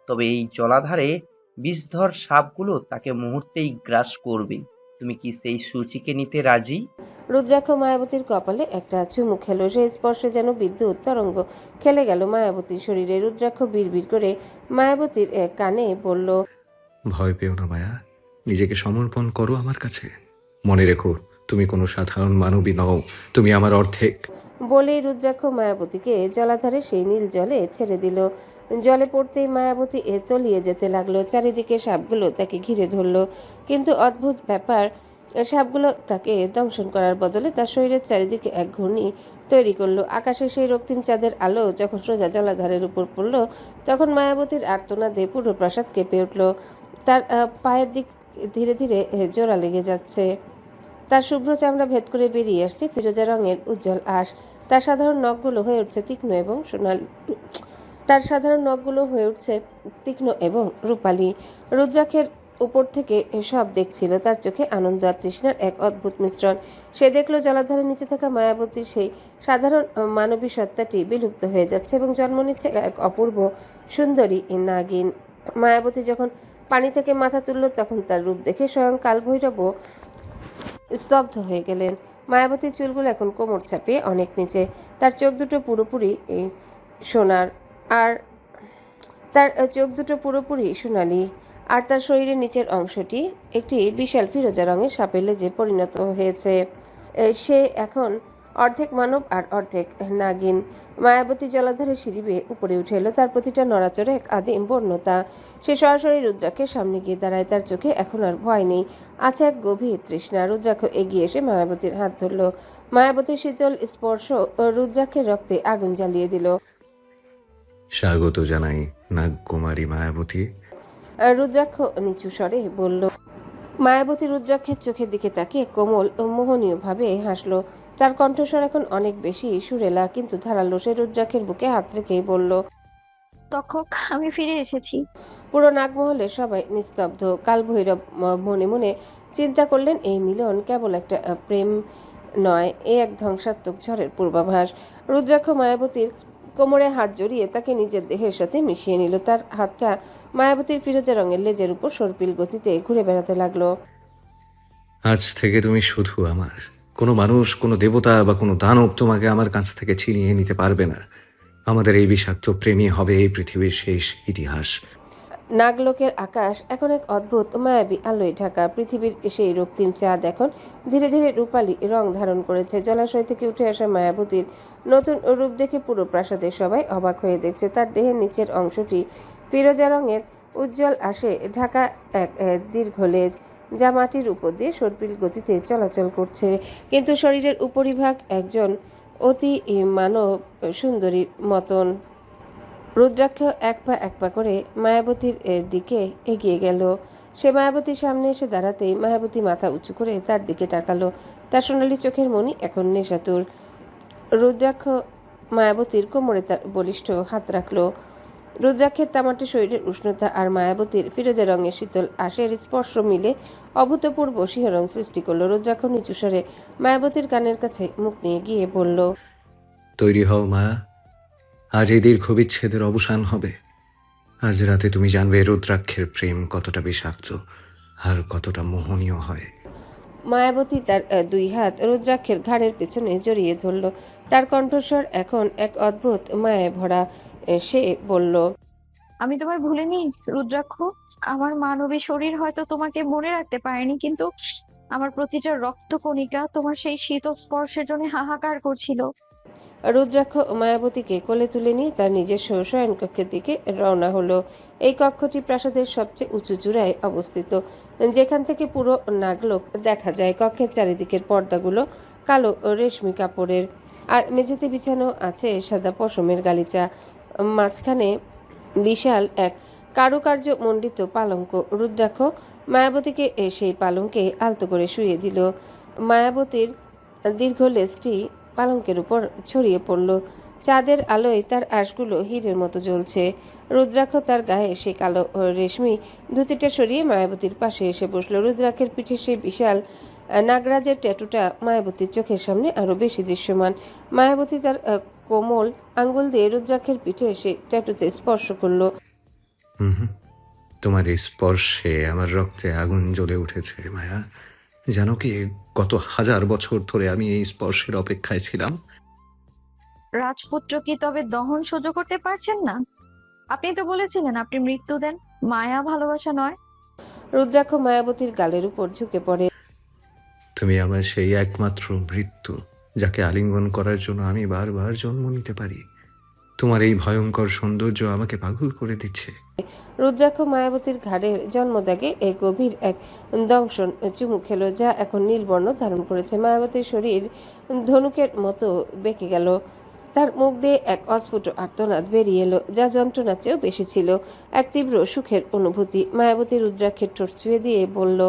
তবে এই জলাধারে বিষধর সাপগুলো তাকে মুহূর্তেই গ্রাস করবে। তুমি কি সেই সূচিকে নিতে রাজি? রুদ্রাক্ষ মায়াবতীর কপালে একটা চুমু খেলো। সেই স্পর্শে যেন বিদ্যুৎ তরঙ্গ খেলে গেল মায়াবতীর শরীরে। রুদ্রাক্ষ বিড়বিড় করে মায়াবতীর কানে বলল, ভয় পেও না মায়া, নিজেকে সমর্পণ করো আমার কাছে। মনে রেখো, তুমি কোনো সাধারণ মানবী নও, তুমি আমার অর্ধেক। বলেই রুদ্রাক্ষ মায়াবতীকে জলাধারে সেই নীল জলে ছেড়ে দিল। জলে পড়তেই মায়াবতী তলিয়ে যেতে লাগলো। চারিদিকে সাপগুলো তাকে ঘিরে ধরলো, কিন্তু অদ্ভুত ব্যাপার, সাপগুলো তাকে দংশন করার বদলে তার শরীরের চারিদিকে এক ঘূর্ণি তৈরি করলো। আকাশে সেই রক্তিম চাঁদের আলো যখন সোজা জলাধারের উপর পড়লো, তখন মায়াবতীর আর্তনাদে পুরো প্রাসাদ কেঁপে উঠল। তার পায়ের দিক ধীরে ধীরে জোড়া লেগে যাচ্ছে। তার শুভ্র চামড়া ভেদ করে বেরিয়ে আসছে ফিরোজা রঙের উজ্জ্বল আঁশ। তার সাধারণ নখগুলো হয়ে উঠছে তীক্ষ্ণ এবং রূপালী। রুদ্রাক্ষের উপর থেকে সব দেখছিল। তার চোখে আনন্দ আর তৃষ্ণার এক অদ্ভুত মিশ্রণ। সে দেখলো জলাধারের নিচে থাকা মায়াবতীর সেই সাধারণ মানবী সত্তাটি বিলুপ্ত হয়ে যাচ্ছে এবং জন্ম নিচ্ছে এক অপূর্ব সুন্দরী নাগিন। মায়াবতী যখন পানি থেকে মাথা তুলল, তখন তার রূপ দেখে স্বয়ং কালভৈরবও স্তব্ধ হয়ে গেলেন। মায়াবতীর চুলগুলো এখন কোমর ছাপিয়ে অনেক নিচে। তার চোখ দুটো পুরোপুরি সোনালি, আর তার শরীরের নিচের অংশটি একটি বিশাল ফিরোজা রঙের সাপের লেজে পরিণত হয়েছে। সে এখন অর্ধেক মানব আর অর্ধেক নাগিন। মায়াবতী জলাধারে সিঁড়ি বেয়ে উপরে উঠে এলো। তার প্রতিটা নড়াচড়ে এক আদিম বন্যতা। সে সরাসরি রুদ্রাক্ষের সামনে গিয়ে দাঁড়ায়। তার চোখে এখন আর ভয় নেই, আছে এক গভীর তৃষ্ণা। রুদ্রাক্ষ এগিয়ে এসে মায়াবতীর হাত ধরল। মায়াবতীর শীতল স্পর্শ রুদ্রাক্ষের রক্তে আগুন জ্বালিয়ে দিল। স্বাগত জানাই নাগকুমারী মায়াবতী। রুদ্রাক্ষ নিচু স্বরে বলল। মায়াবতী রুদ্রাক্ষের চোখের দিকে তাকিয়ে কোমল ও মোহনীয় ভাবে হাসলো। তার কণ্ঠস্বর এখন অনেক বেশি সুরেলা কিন্তু ধারালো। সে রুদ্রাক্ষের বুকে হাত রেখেই বলল, তক্ষক, আমি ফিরে এসেছি। পুরো নাগমহলে সবাই নিস্তব্ধ। কালভৈরব মনে মনে চিন্তা করলেন এই মিলন কেবল একটা প্রেম নয়, এ এক ধ্বংসাত্মক ঝড়ের পূর্বাভাস। রুদ্রাক্ষ মায়াবতীর কোমরে হাত জড়িয়ে তাকে নিজের দেহের সাথে মিশিয়ে নিল। তার হাতটা মায়াবতীর ফিরোজা রঙের লেজের উপর সর্পিল গতিতে ঘুরে বেড়াতে লাগলো। আজ থেকে তুমি শুধু আমার। কোনো মানুষ, কোনো দেবতা বা কোনো দানব তোমাকে আমার কাছ থেকে ছিনিয়ে নিতে পারবে না। আমাদের এই বিষাক্ত প্রেমই হবে এই পৃথিবীর শেষ ইতিহাস। নাগলোকের আকাশ এখন এক অদ্ভুত মায়াবী আলোয় ঢাকা। পৃথিবীর সেই রক্তিম চাঁদ এখন ধীরে ধীরে রূপালী রং ধারণ করেছে। জলাশয় থেকে উঠে আসা মায়াবতীর নতুন রূপ দেখে পুরো প্রাসাদের সবাই অবাক হয়ে দেখছে। তার দেহের নিচের অংশটি ফিরোজা রঙের উজ্জ্বল আসে ঢাকা এক দীর্ঘ লেজ, যা মাটির উপর দিয়ে সর্পিল গতিতে চলাচল করছে। কিন্তু শরীরের উপরিভাগ একজন অতি মানব সুন্দরীর মতন। রুদ্রাক্ষ এক পা করে মায়াবতীর দিকে এগিয়ে গেল। সে মায়াবতীর সামনে এসে দাঁড়াতেই মায়াবতী মাথা উঁচু করে তার দিকে তাকালো। তার সোনালী চোখের মণি এখন নেশাতুর। রুদ্রাক্ষ মায়াবতীর কোমরে তার বলিষ্ঠ হাত রাখল। রুদ্রাক্ষের তামাটে শরীরের উষ্ণতা আর মায়াবতীর ফিরোজা রঙের শীতল আশের স্পর্শ মিলে অভূতপূর্ব শিহরণ সৃষ্টি করলো। রুদ্রাক্ষ নিচু স্বরে মায়াবতীর কানের কাছে মুখ নিয়ে গিয়ে বলল, তৈরি হও মায়া, আজ এই দীর্ঘ বিচ্ছেদের অবসান হবে। আজ রাতে তুমি জানবে রুদ্রাক্ষের প্রেম কতটা বিষাক্ত আর কতটা মোহনীয় হয়। মায়াবতী তার দুই হাত রুদ্রাক্ষের ঘাড়ের পেছনে জড়িয়ে ধরল। তার কণ্ঠস্বর এখন এক অদ্ভুত মায়ায় ভরা। সে বলল, আমি তোমায় ভুলিনি রুদ্রাক্ষ। আমার মানবী শরীর হয়তো তোমাকে মনে রাখতে পারেনি, কিন্তু আমার প্রতিটা রক্তকণিকা তোমার সেই শীতল স্পর্শের জন্য হাহাকার করছিল। রুদ্রাক্ষ মায়াবতীকে কোলে তুলে নিয়ে তার নিজস্ব শয়নকক্ষের দিকে রওনা হলো। এই কক্ষটি প্রাসাদের সবচেয়ে উঁচু চূড়ায় অবস্থিত, যেখান থেকে পুরো নাগলোক দেখা যায়। কক্ষের চারিদিকের পর্দাগুলো কালো রেশমি কাপড়ের, আর মেঝেতে বিছানো আছে সাদা পশমের গালিচা। মাঝখানে বিশাল এক কারুকার্য মণ্ডিত পালঙ্ক। রুদ্রাক্ষ মায়াবতীকে সেই পালঙ্কে আলতো করে শুইয়ে দিল। মায়াবতীর দীর্ঘ লেজটি পালঙ্কের উপর ছড়িয়ে পড়ল। চাঁদের আলোয় তার আঁশগুলো হীরের মতো জ্বলছে। রুদ্রাক্ষ তার গায়ে সেই কালো রেশমি ধুতিটা সরিয়ে মায়াবতীর পাশে এসে বসলো। রুদ্রাক্ষের পিঠে সেই বিশাল নাগরাজের ট্যাটুটা মায়াবতীর চোখের সামনে আরো বেশি দৃশ্যমান। মায়াবতী তার কোমল আঙ্গুল দিয়ে রুদ্রাক্ষের পিঠে সেই ট্যাটুতে স্পর্শ করলো। হুম, তোমার এই স্পর্শে আমার রক্তে আগুন জ্বলে উঠেছে মায়া। জানো কি, কত হাজার বছর ধরে আমি এই স্পর্শের অপেক্ষায় ছিলাম। রাজপুত্র কি তবে দহন সহ্য করতে পারছেন না? আপনি তো বলেছিলেন আপনি মৃত্যু দেন, মায়া ভালোবাসা নয়। রুদ্রাক্ষ মায়াবতীর গালের উপর ঝুঁকে পড়ে। তুমি আমার সেই একমাত্র মৃত্যু, যাকে আলিঙ্গন করার জন্য আমি বারবার জন্ম নিতে পারি। তোমার এই ভয়ঙ্কর সৌন্দর্য আমাকে পাগল করে দিচ্ছে। রুদ্রাক্ষ মায়াবতীর ঘাড়ের জন্মদাগে এই গভীর এক দংশন চুমু খেলো, যা এখন নীলবর্ণ ধারণ করেছে। মায়াবতীর শরীর ধনুকের মতো বেঁকে গেল। তার মুখ দিয়ে এক অস্ফুট আর্তনাদ বেরিয়ে এলো, যা যন্ত্রণার চেয়েও বেশি ছিল। এক তীব্র সুখের অনুভূতি। মায়াবতী রুদ্রাক্ষের ঠোঁট ছুঁয়ে দিয়ে বলল,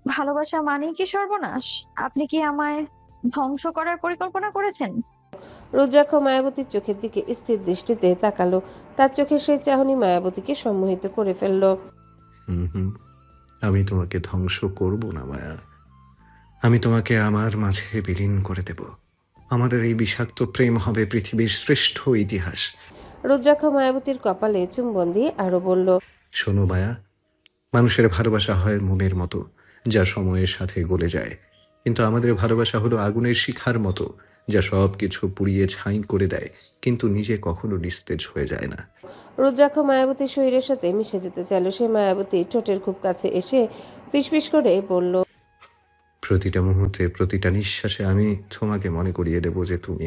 ভালোবাসা মানেই কি সর্বনাশ? আপনি কি আমায় ধ্বংস করার পরিকল্পনা করেছেন? রুদ্রাক্ষ মায়াবতীর চোখের দিকে স্থির দৃষ্টিতে তাকালো। তার চোখের সেই চাহনি মায়াবতীকে সম্মোহিত করে ফেলল। হুম, আমি তোমাকে ধ্বংস করব না মায়া। আমি তোমাকে আমার মাঝে বিলীন করে দেব। আমাদের এই বিষাক্ত প্রেম হবে পৃথিবীর শ্রেষ্ঠ ইতিহাস। রুদ্রাক্ষ মায়াবতীর কপালে চুম্বন দিয়ে আরো বলল, শোনো মায়া, মানুষের ভালোবাসা হয় মোমের মতো, যা সময়ের সাথে গলে যায়। কিন্তু আমাদের ভালোবাসা হলো আগুনের শিখার মতো, যা সব কিছু পুড়িয়ে ছাই করে দেয়, কিন্তু নিজে কখনো নিস্তেজ হয়ে যায় না। রুদ্রাক্ষ মায়াবতীর শরীরের সাথে মিশে যেতে চাইল। সে মায়াবতী ঠোঁটের খুব কাছে এসে ফিসফিস করে বলল, প্রতিটা মুহূর্তে, প্রতিটা নিঃশ্বাসে আমি তোমাকে মনে করিয়ে দেব যে তুমি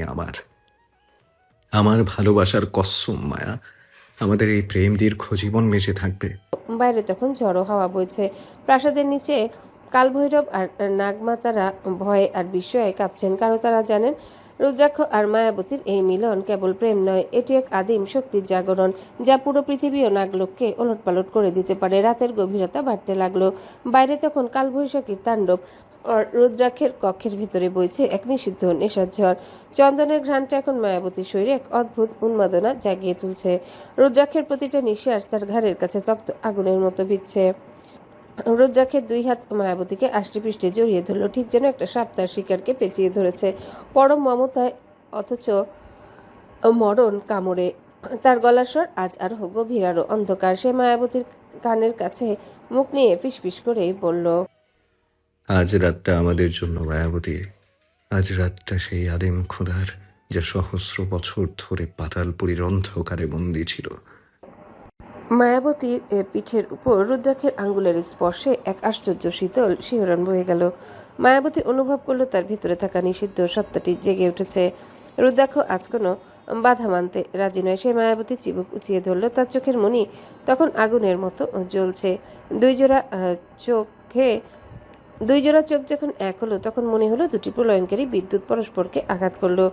আমার ভালোবাসার কসম মায়া। আমাদের এই প্রেম দীর্ঘ জীবন বেঁচে থাকবে। বাইরে তখন ঝড়ো হাওয়া বইছে। প্রাসাদের নিচে কালভৈরব আর নাগমাতারা ভয়ে আর বিস্ময়ে কাঁপছেন, কারণ তারা জানেন রুদ্রাক্ষ আর মায়াবতীর এই মিলন কেবল প্রেম নয়, এটি এক আদিম শক্তির জাগরণ, যা পুরো পৃথিবী ও নাগলোককে ওলটপালট করে দিতে পারে। রাতের গভীরতা বাড়তে লাগলো। বাইরে তখন কালবৈশাখীর তাণ্ডব। আর রুদ্রাক্ষের কক্ষের ভিতরে বইছে এক নিষিদ্ধ নেশার ঝড়। চন্দনের ঘ্রাণটা এখন মায়াবতীর শরীরে এক অদ্ভুত উন্মাদনা জাগিয়ে তুলছে। রুদ্রাক্ষের প্রতিটা নিঃশ্বাস তার ঘাড়ের কাছে তপ্ত আগুনের মতো বিচ্ছে। রুদ্রাক্ষের দুই হাত মায়াবতীকে আষ্টেপৃষ্টে জড়িয়ে ধরলো, ঠিক যেন একটা সাপ তার শিকারকে পেঁচিয়ে ধরেছে পরম মমতায়, অথচ মরণ কামড়ে। তার গলার স্বর আজ আরো গভীর, আরো অন্ধকার। সে মায়াবতীর কানের কাছে মুখ নিয়ে ফিসফিস করে বলল, আজ রাতটা আমাদের জন্য মায়াবতী। আজ রাতটা সেই আদিম ক্ষুধার, যা সহস্র বছর ধরে পাতালপুরীর অন্ধকারে বন্দী ছিল। মায়াবতীর পিঠের উপর রুদ্রাক্ষের আঙ্গুলের স্পর্শে এক আশ্চর্য শীতল শিহরণ বয়ে গেল। মায়াবতী অনুভব করলো তার ভিতরে থাকা নিষিদ্ধ সত্তাটি জেগে উঠেছে। রুদ্রাক্ষ আজ কোনো বাধা মানতে রাজি নয়। সে মায়াবতীর চিবুক উঁচিয়ে ধরল। তার চোখের মণি তখন আগুনের মতো জ্বলছে। দুই জোড়া চোখ যখন এক হলো, তখন মনে হলো দুটি প্রলয়ঙ্কারী বিদ্যুৎ পরস্পরকে আঘাত করলো।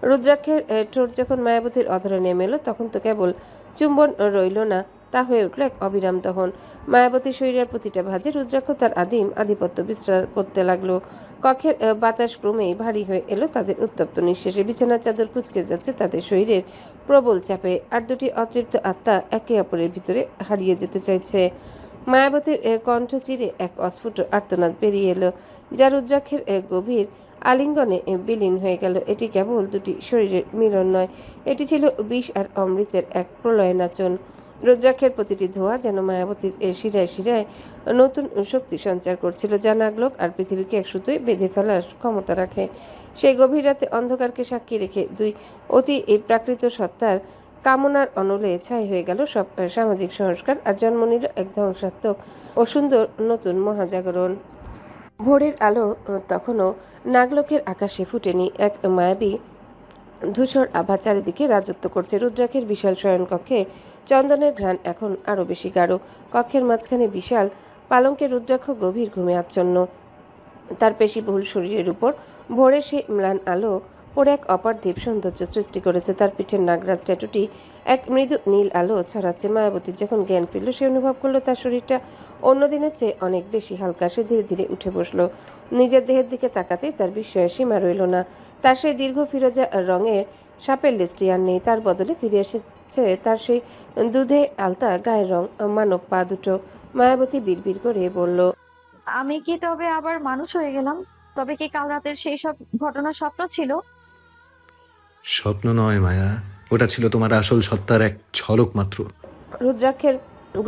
রুদ্রাক্ষের ঠোঁট যখন মায়াবতীর অধরে নেমে এলো, তখন তো কেবল চুম্বন রইল না, তা হয়ে উঠল এক অবিরাম দহন। মায়াবতীর শরীরের প্রতিটা ভাঁজে রুদ্রাক্ষ তার আধিপত্য বিস্তার করতে লাগলো। কক্ষের বাতাস ক্রমেই ভারী হয়ে এলো তাদের উত্তপ্ত নিঃশ্বাসে। বিছানার চাদর কুঁচকে যাচ্ছে তাদের শরীরের প্রবল চাপে। আর দুটি অতৃপ্ত আত্মা একে অপরের ভিতরে হারিয়ে যেতে চাইছে। মায়াবতীর কণ্ঠ চিরে এক অস্ফুট আর্তনাদ বেরিয়ে এলো, যা রুদ্রাক্ষের গভীর আলিঙ্গনে বিলীন হয়ে গেল। এটি কেবল দুটি শরীরের মিলন নয়, এটি ছিল বিষ আর অমৃতের এক প্রলয় নাচন। রুদ্রাক্ষের প্রতিটি ধোঁয়া যেন মায়াবতীর শিরায় শিরায় নতুন শক্তি সঞ্চার করছিল, যা নাগলোক আর পৃথিবীকে এক সুতোয় বেঁধে ফেলার ক্ষমতা রাখে। সেই গভীর রাতে অন্ধকারকে সাক্ষী রেখে দুই অতি প্রাকৃত সত্তার কামনার অনলে ছাই হয়ে গেল সব সামাজিক সংস্কার, আর জন্ম নিল এক ধ্বংসাত্মক ও সুন্দর নতুন মহাজাগরণ। ভোরের আলো তখনও নাগলোকের আকাশে ফুটেনি। এক মায়াবী ধূসর আভা চারিদিকে রাজত্ব করছে। রুদ্রাক্ষের বিশাল শয়নকক্ষে চন্দনের ঘ্রাণ এখন আরো বেশি গাঢ়। কক্ষের মাঝখানে বিশাল পালঙ্কে রুদ্রাক্ষ গভীর ঘুমে আচ্ছন্ন। তার পেশিবহুল শরীরের উপর ভোরের সেই ম্লান আলো পড়ে এক অপার্থিব সৌন্দর্য সৃষ্টি করেছে। তার পিঠের নাগরাজ ট্যাটুটি এক মৃদু নীল আলো ছড়াচ্ছে। মায়াবতীর যখন জ্ঞান ফিরল, সে অনুভব করলো তার শরীরটা অন্যদিনের চেয়ে অনেক বেশি হালকা। সে ধীরে ধীরে উঠে বসলো। নিজের দেহের দিকে তাকাতেই তার বিস্ময়ের সীমা রইল না। তার সেই দীর্ঘ ফিরোজা রঙের সাপের লেজটি আর নেই, তার বদলে ফিরে এসেছে তার সেই দুধে আলতা গায়ের রং, মানব পা দুটো। মায়াবতী বিড়বিড় করে বলল, আমি কি তবে আবার মানুষ হয়ে গেলাম? তবে কি কাল রাতের সেই সব ঘটনা স্বপ্ন ছিল? স্বপ্ন নয় মায়া, ওটা ছিল তোমার আসল সত্তার এক ঝলক মাত্র। রুদ্রাক্ষের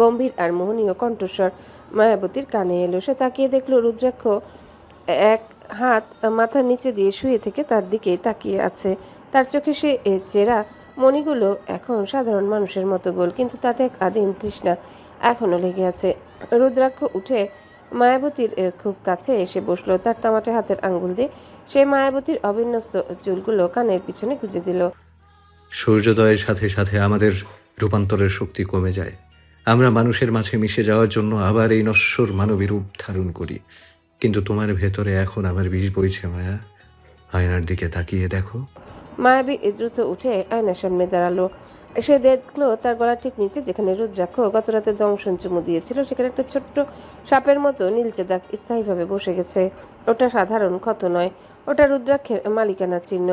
গম্ভীর আর মোহনীয় কণ্ঠস্বর মায়াবতীর কানে এলো। সে তাকিয়ে দেখলো রুদ্রাক্ষ এক হাত মাথার নিচে দিয়ে শুয়ে থেকে তার দিকে তাকিয়ে আছে। তার চোখে সে চেরা মণিগুলো এখন সাধারণ মানুষের মতো গোল, কিন্তু তাতে এক আদিম তৃষ্ণা এখনো লেগে আছে। রুদ্রাক্ষ উঠে মায়াবতীর খুব কাছে এসে বসলো। তার তামাটে হাতের আঙ্গুল দিয়ে সে মায়াবতীর অবিন্যস্ত চুলগুলো কানের পিছনে গুঁজে দিল। সূর্যোদয়ের সাথে সাথে আমাদের রূপান্তরের শক্তি কমে যায়। আমরা মানুষের মাঝে মিশে যাওয়ার জন্য আবার এই নশ্বর মানবী রূপ ধারণ করি। কিন্তু তোমার ভেতরে এখন আমার বিষ বইছে মায়া। আয়নার দিকে তাকিয়ে দেখো। মায়াবী দ্রুত উঠে আয়নার সামনে দাঁড়ালো। সে দেখলো তার গলার ঠিক নিচে, যেখানে রুদ্রাক্ষ গত রাতে দংশন চুমু দিয়েছিল, সেখানে একটা ছোট্ট সাপের মতো নীলচে দাগ স্থায়ীভাবে বসে গেছে। ওটা সাধারণ ক্ষত নয়, ওটা রুদ্রাক্ষের মালিকানার চিহ্ন।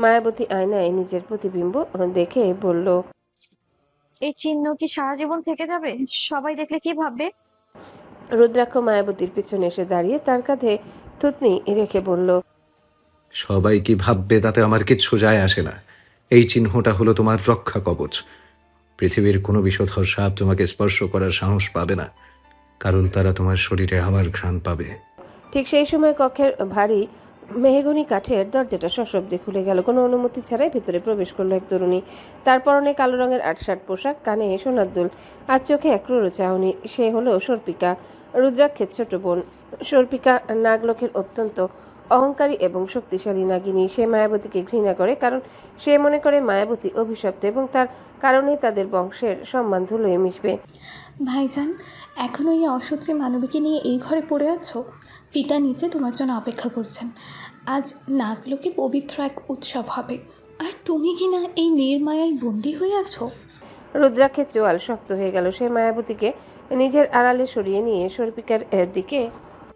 মায়াবতী আয়নায় নিজের প্রতিবিম্ব দেখে বলল, এই চিহ্ন কি সারা জীবন থেকে যাবে? সবাই দেখলে কি ভাববে? রুদ্রাক্ষ মায়াবতীর পিছনে এসে দাঁড়িয়ে তার কাঁধে থুতনি রেখে বলল, সবাই কি ভাববে তাতে আমার কিচ্ছু যায় আসে না। এই চিহ্নটা হলো তোমার রক্ষা কবচ। পৃথিবীর কোনো বিষধর সাপ তোমাকে স্পর্শ করার সাহস পাবে না, কারণ তারা তোমার শরীরে আমার ঘ্রাণ পাবে। ঠিক সেই সময় কক্ষের ভারী মেহগনি কাঠের দরজাটা সশব্দে খুলে গেল। কোনো অনুমতি ছাড়াই ভেতরে প্রবেশ করলো এক তরুণী। তার পরনে কালো রঙের আটশাট পোশাক, কানে সোনার দুল, আর চোখে এক ক্রুর চাহনি। সে হলো সর্পিকা, রুদ্রাক্ষের ছোট বোন। সর্পিকা নাগলোকের অত্যন্ত অহংকারী এবং শক্তিশালী নাগিনী। সে মায়াবতীকে ঘৃণা করে, কারণ সে মনে করে মায়াবতী অভিশপ্ত এবং তার কারণেই তাদের বংশের সম্মান ধুলোয় মিশবে। ভাইজান, এখনো এই অসহ্য মানবীকে নিয়ে এই ঘরে পড়ে আছো? পিতা নিচে তোমার জন্য অপেক্ষা করছেন। আজ নাগলোকে পবিত্র এক উৎসব হবে, আর তুমি কি না এই মেয়ের মায়ায় বন্দী হয়ে আছো? রুদ্রাক্ষের চোয়াল শক্ত হয়ে গেল। সে মায়াবতীকে নিজের আড়ালে সরিয়ে নিয়ে সর্পিকার দিকে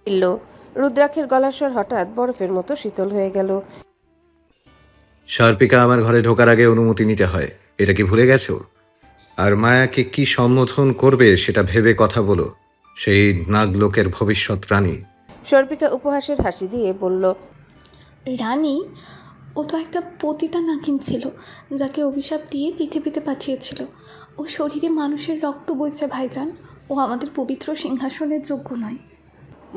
এলো। রুদ্রাক্ষের গলার স্বর হঠাৎ বরফের মতো শীতল হয়ে গেল। শার্পিকা আমার ঘরে ঢোকার আগে অনুমতি নিতে হয়, এটা কি ভুলে গেছো? আর মায়াকে কি সম্বোধন করবে সেটা ভেবে কথা বলো। সেই নাগলোকের ভবিষ্যৎ রানী। সর্পিকা উপহাসের হাসি দিয়ে বলল, রানী? ও তো একটা পতিতা নাগিন ছিল, যাকে অভিশাপ দিয়ে পৃথিবীতে পাঠিয়েছিল। ও শরীরে মানুষের রক্ত বইছে ভাইজান। ও আমাদের পবিত্র সিংহাসনের যোগ্য নয়।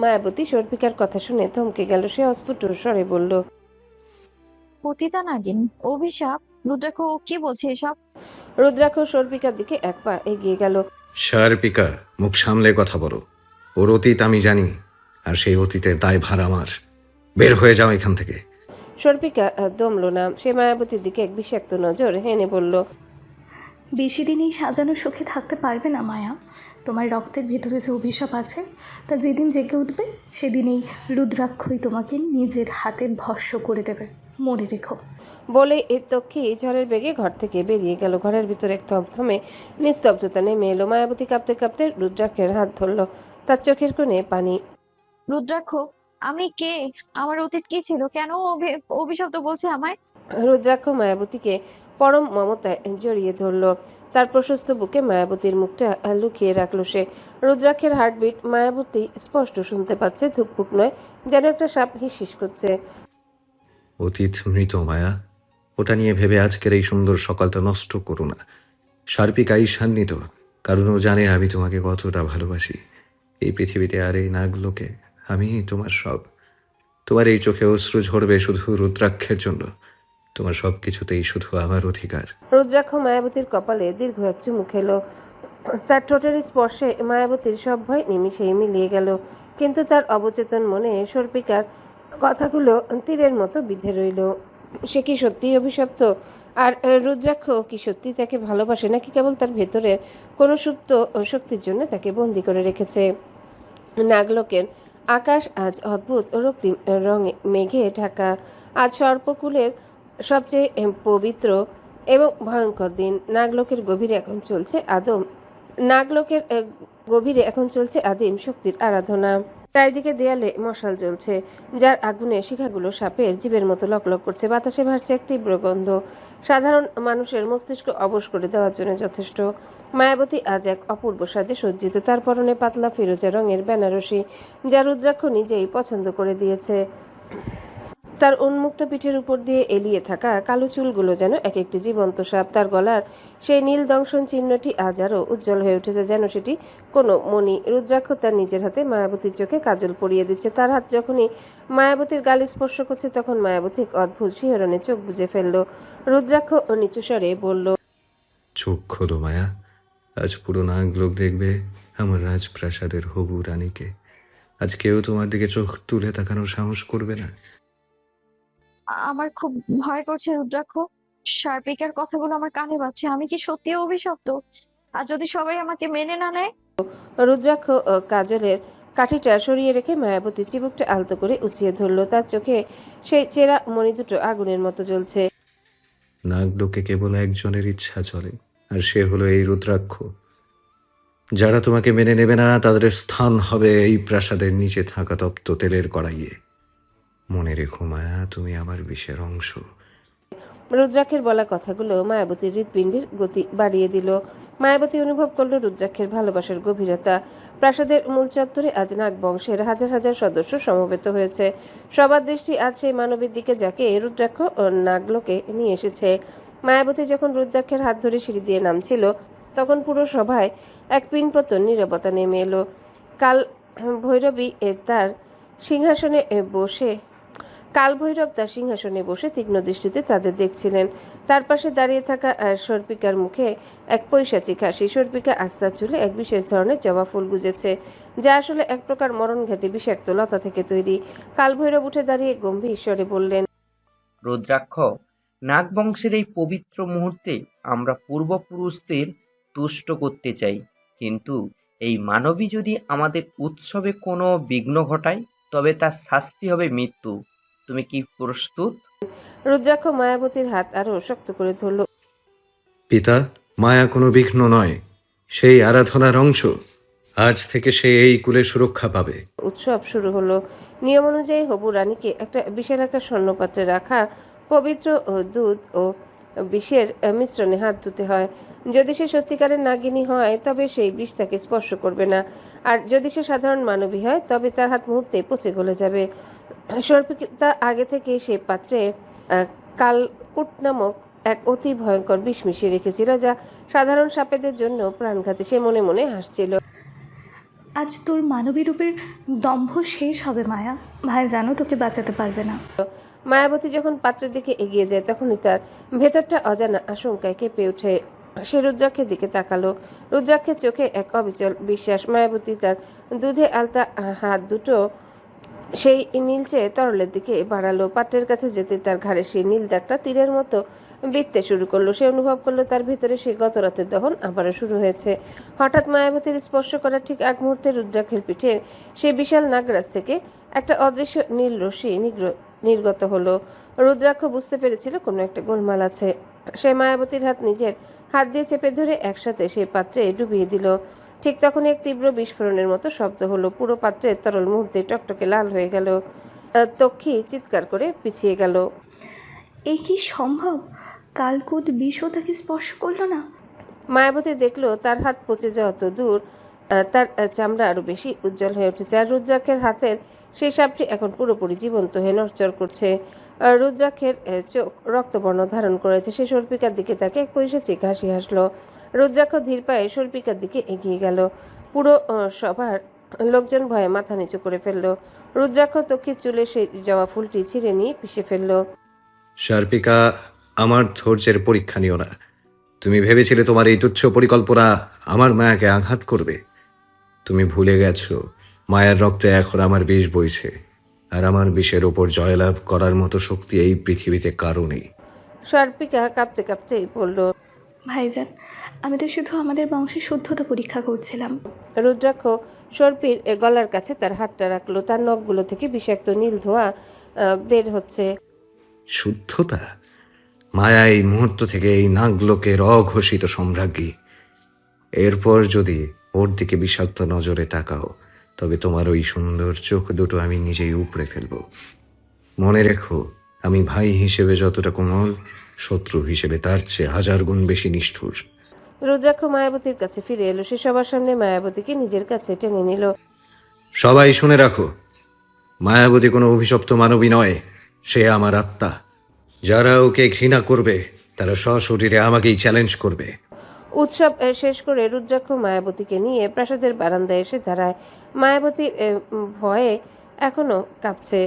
মায়াবতী সর্পিকার কথা শুনে থমকে গেল। সে অস্ফুট স্বরে বলল, পতিতা নাগিন, অভিশাপ? রুদ্রাক্ষ, ও কি বলছে এসব? রুদ্রাক্ষ সর্পিকার দিকে এক পা এগিয়ে গেল। শার্পিকা, মুখ সামলে কথা বলো। ওর অতীত আমি জানি, আর সেই অতীতের দায়ভার আমার। বের হয়ে যাও এখান থেকে। সর্পিকা দমল না। সে মায়াবতীর দিকে এক বিষাক্ত নজর হেনে বলল, বেশি দিন এই সাজানো সুখে থাকতে পারবে না মায়া। তোমার রক্তের ভেতরে যে অভিশাপ আছে, তা যেদিন জেগে উঠবে সেদিন এই রুদ্রাক্ষই তোমাকে নিজের হাতে ভস্ম করে দেবে, মনে রেখো। বলে এ তক্ষী ঝড়ের বেগে ঘর থেকে বেরিয়ে গেল। ঘরের ভিতরে এক থমথমে নিস্তব্ধতা নেমে এলো। মায়াবতী কাঁপতে কাঁপতে রুদ্রাক্ষের হাত ধরল। তার চোখের কোণে পানি। রুদ্রাক্ষ, আমি কে? আমার অতীত কি ছিল? কেন অভিশপ্ত বলছে আমায়? রুদ্রাক্ষ মায়াবতীকে পরম মমতায় জড়িয়ে ধরল। তার প্রশস্ত বুকে মায়াবতীর মুখটা লুকিয়ে রাখল সে। রুদ্রাক্ষের হার্টবিট মায়াবতী স্পষ্ট শুনতে পাচ্ছে। ধুকপুক নয়, যেন একটা সাপ হিসিস করছে। অতীত মৃত মায়া, ওটা নিয়ে ভেবে আজকের এই সুন্দর সকালটা নষ্ট করো না। শার্পিকা ঈশান্বিত, কারণ ও জানে আমি তোমাকে কতটা ভালোবাসি। এই পৃথিবীতে আর এই নাগলোকে আমি তোমার সব। তোমার এই চোখে অশ্রু ঝরবে শুধু রুদ্রাক্ষের জন্য। তোমার সব কিছুতেই শুধু আমার অধিকার। রুদ্রাক্ষ মায়াবতীর কপালে দীর্ঘ এক চুমু খেলো। তার ঠোঁটের স্পর্শে মায়াবতীর সব ভয় নিমিষেই মিলিয়ে গেল। কিন্তু তার অবচেতন মনে সর্পিকার কথাগুলো তীরের মতো বিঁধে রইল। সে কি সত্যিই অভিশপ্ত? আর রুদ্রাক্ষ কি সত্যি তাকে ভালোবাসে, নাকি কেবল তার ভেতরের কোনো সুপ্ত শক্তির জন্য তাকে বন্দি করে রেখেছে? নাগলোকের আকাশ আজ অদ্ভুত রক্তিম রঙে মেঘে ঢাকা। আজ সর্পকুলের সবচেয়ে পবিত্র এবং ভয়ঙ্কর দিন। নাগলোকের গভীরে এখন চলছে আদিম শক্তির আরাধনা। চারিদিকে দেয়ালে মশাল জ্বলছে, যার আগুনে শিখাগুলো সাপের জীবের মতো লকলক করছে। বাতাসে ভাসছে এক তীব্র গন্ধ, সাধারণ মানুষের মস্তিষ্ক অবশ করে দেওয়ার জন্য যথেষ্ট। মায়াবতী আজ এক অপূর্ব সাজে সজ্জিত। তার পরনে পাতলা ফিরোজা রঙের বেনারসি, যা রুদ্রাক্ষ নিজেই পছন্দ করে দিয়েছে। তার উন্মুক্ত পিঠের উপর দিয়ে এলিয়ে থাকা কালো চুলগুলো যেন এক একটি জীবন্ত সাপ। তার গলার সেই নীল দংশন চিহ্নটি আজ আরও উজ্জ্বল হয়ে উঠেছে, যেন সেটি কোনো মণি। রুদ্রাক্ষ তার নিজের হাতে মায়াবতীর চোখে কাজল পরিয়ে দিচ্ছে। তার হাত যখনই মায়াবতীর গাল স্পর্শ করছে, তখন মায়াবতী এক অদ্ভুত শিহরণে চোখ বুজে ফেলল। রুদ্রাক্ষ নিচু স্বরে বলল, চোখ খোলো মায়া, আজ পুরো নাগলোক দেখবে আমার রাজপ্রাসাদের হবু রানীকে। আজ কেউ তোমার দিকে চোখ তুলে তাকানোর সাহস করবে না। আমার খুব ভয় করছে রুদ্রাক্ষ। শার্পিকার কথাগুলো আমার কানে বাজছে। আমি কি সত্যি অভিশপ্ত? আর যদি সবাই আমাকে মেনে না নেয়? রুদ্রাক্ষ কাজলের কাঠিটা সরিয়ে রেখে মায়াবতী চিবুকটা আলতো করে উঁচিয়ে ধরল। তার চোখে সেই চেরা মণি দুটো আগুনের মতো জ্বলছে। নাগলোকে কেবল একজনের ইচ্ছা চলে, আর সে হলো এই রুদ্রাক্ষ। যারা তোমাকে মেনে নেবে না, তাদের স্থান হবে এই প্রাসাদের নিচে থাকা তপ্ত তেলের কড়াইয়ে। মনে রেখো মায়া, তুমি আমার বিষের অংশ। রুদ্রাক্ষের বলা কথাগুলো মায়াবতীর হৃৎপিণ্ডের গতি বাড়িয়ে দিল। মায়াবতী অনুভব করল রুদ্রাক্ষের ভালোবাসার গভীরতা। প্রাসাদের মূল চত্বরে আজ নাগ বংশের হাজার হাজার সদস্য সমবেত হয়েছে। সবার দৃষ্টি আজ সেই মানবীর দিকে, যাকে রুদ্রাক্ষ নাগলোকে নিয়ে এসেছে। মায়াবতী যখন রুদ্রাক্ষের হাত ধরে সিঁড়ি দিয়ে নামছিল, তখন পুরো সভায় এক পিনপতন নীরবতা নেমে এলো। কাল ভৈরবী তার সিংহাসনে বসে তীক্ষ্ণ দৃষ্টিতে তাদের দেখছিলেন। তার পাশে দাঁড়িয়ে থাকা সর্পিকার মুখে এক পৈশাচিক হাসি। সর্পিকা আস্তা চুলে এক বিশেষ ধরনের জবা ফুল গুজেছে, যা আসলে এক প্রকার মরণঘাতী বিষাক্ত লতা থেকে তৈরি। কালভৈরব উঠে দাঁড়িয়ে গম্ভীর স্বরে বললেন, রুদ্রাক্ষ, নাগবংশের এই পবিত্র মুহূর্তে আমরা পূর্বপুরুষদের তুষ্ট করতে চাই, কিন্তু এই মানবী যদি আমাদের উৎসবে কোনো বিঘ্ন ঘটায়, তবে তার শাস্তি হবে মৃত্যু। তুমি কি প্রস্তুত? রুদ্রাক্ষ মায়াবতীর হাত আরো শক্ত করে ধরল। পিতা, মায়া কোনো বিঘ্ন নয়, সেই আরাধনার অংশ। আজ থেকে সে এই কুলের সুরক্ষা পাবে। উৎসব শুরু হলো। নিয়ম অনুযায়ী হবু রানীকে একটা বিশাল একটা স্বর্ণপাত্রে রাখা পবিত্র দুধ ও বিষের মিশ্রণে হাত ধুতে হয়। যদি সে সত্যিকারের নাগিনী হয় তবে সেই বিষ তাকে স্পর্শ করবে না, আর যদি সে সাধারণ মানবী হয় তবে তার হাত মুহূর্তে পচে গলে যাবে। সর্পিতা আগে থেকে সে পাত্রে কালকুট নামক এক অতি ভয়ঙ্কর বিষ মিশিয়ে রেখেছিল, যা সাধারণ সাপেদের জন্য প্রাণঘাতী। সে মনে মনে হাসছিল। আজ তোর মানবী রূপের দম্ভ শেষ হবে মায়া। ভাই জানো তোকে বাঁচাতে পারবে না। মায়াবতী যখন পাত্রের দিকে এগিয়ে যায় তখনই তার ভেতরটা অজানা আশঙ্কায় কেঁপে ওঠে। সে রুদ্রাক্ষের দিকে তাকালো। রুদ্রাক্ষের চোখে এক অবিচল বিশ্বাস। মায়াবতী তার দুধে আলতা হাত দুটো সেই নীলচে তরলের দিকে বাড়ালো। পাত্রের কাছে যেতে তার ঘাড়ে সেই নীল দাগটা তীরের মতো বিঁধতে শুরু করলো। সে অনুভব করলো তার ভিতরে সেই গত রাতের দহন আবারও শুরু হয়েছে। হঠাৎ মায়াবতীর স্পর্শ করার ঠিক এক মুহূর্তে রুদ্রাক্ষের পিঠে সেই বিশাল নাগরাজ থেকে একটা অদৃশ্য নীল রশ্মি নির্গত হলো। রুদ্রাক্ষ বুঝতে পেরেছিল কোনো একটা গোলমাল আছে। সে মায়াবতীর হাত নিজের হাত দিয়ে চেপে ধরে একসাথে সেই পাত্রে ডুবিয়ে দিল। ঠিক তখনই এক তীব্র বিস্ফোরণের মতো শব্দ হলো। পুরো পাত্রের তরল মুহূর্তে টকটকে লাল হয়ে গেল। তক্ষী চিৎকার করে পিছিয়ে গেল। এই কি সম্ভব? কালকুট বিষও তাকে স্পর্শ করলো না। মায়াবতী দেখলো তার হাত পচে যাওয়া তো দূর, তার চামড়া আরো বেশি উজ্জ্বল হয়ে উঠেছে। আর রুদ্রাক্ষের হাতের সেই সাপটি এখন পুরোপুরি জীবন্ত হয়ে নড়চড় করছে। রুদ্রাক্ষের চোখ রক্তবর্ণ ধারণ করেছে। সে সর্পিকার দিকে তাকে কৈশাচিক হাসি হাসলো। রুদ্রাক্ষ ধীর পায়ে সর্পিকার দিকে এগিয়ে গেল। পুরো সভার লোকজন ভয়ে মাথা নিচু করে ফেললো। রুদ্রাক্ষ তক্ষীর চুলে সেই জবা ফুলটি ছিঁড়ে নিয়ে পিষে ফেললো। শার্পিকা, আমার ধৈর্যের পরীক্ষা নিও না। তুমি ভেবেছিলে তোমার এই তুচ্ছ পরিকল্পনা আমার মায়াকে আঘাত করবে। তুমি ভুলে গেছো মায়ার রক্তে এখন আমার বিষ বইছে, আর আমার বিষের ওপর জয়লাভ করার মতো শক্তি এই পৃথিবীতে কারো নেই। সর্পিকা কাঁপতে কাঁপতে বলল। ভাইজান, আমি তো শুধু আমাদের বংশের শুদ্ধতা পরীক্ষা করছিলাম। রুদ্রাক্ষ সর্পির গলার কাছে তার হাতটা রাখলো। তার নখগুলো থেকে বিষাক্ত নীল ধোঁয়া বের হচ্ছে। শুদ্ধতা? মায়া এই মুহূর্ত থেকে এই নাগলোকের অঘোষিত সম্রাজ্ঞী। এরপর যদি ওর দিকে বিষাক্ত নজরে তাকাও তবে তোমার ওই সুন্দর চোখ দুটো আমি নিজেই উপড়ে ফেলবো। মনে রেখো, আমি ভাই হিসেবে যতটা কোমল, শত্রু হিসেবে তার চেয়ে 1000 গুণ বেশি নিষ্ঠুর। রুদ্রাক্ষ মায়াবতীর কাছে ফিরে এলো। সে সবার সামনে মায়াবতীকে নিজের কাছে টেনে নিল। সবাই শুনে রাখো, মায়াবতী কোনো অভিশপ্ত মানবী নয়, সে আমার আত্মা। যারা ওকে ঘৃণা করবে তারা সশরীরে আমাকেই চ্যালেঞ্জ করবে। উৎসব শেষ করে রুদ্রাক্ষ মায়াবতীকে নিয়ে প্রাসাদের বারান্দায় এসে দাঁড়ায়। মায়াবতীর ভয়ে এখনো কাঁপছে।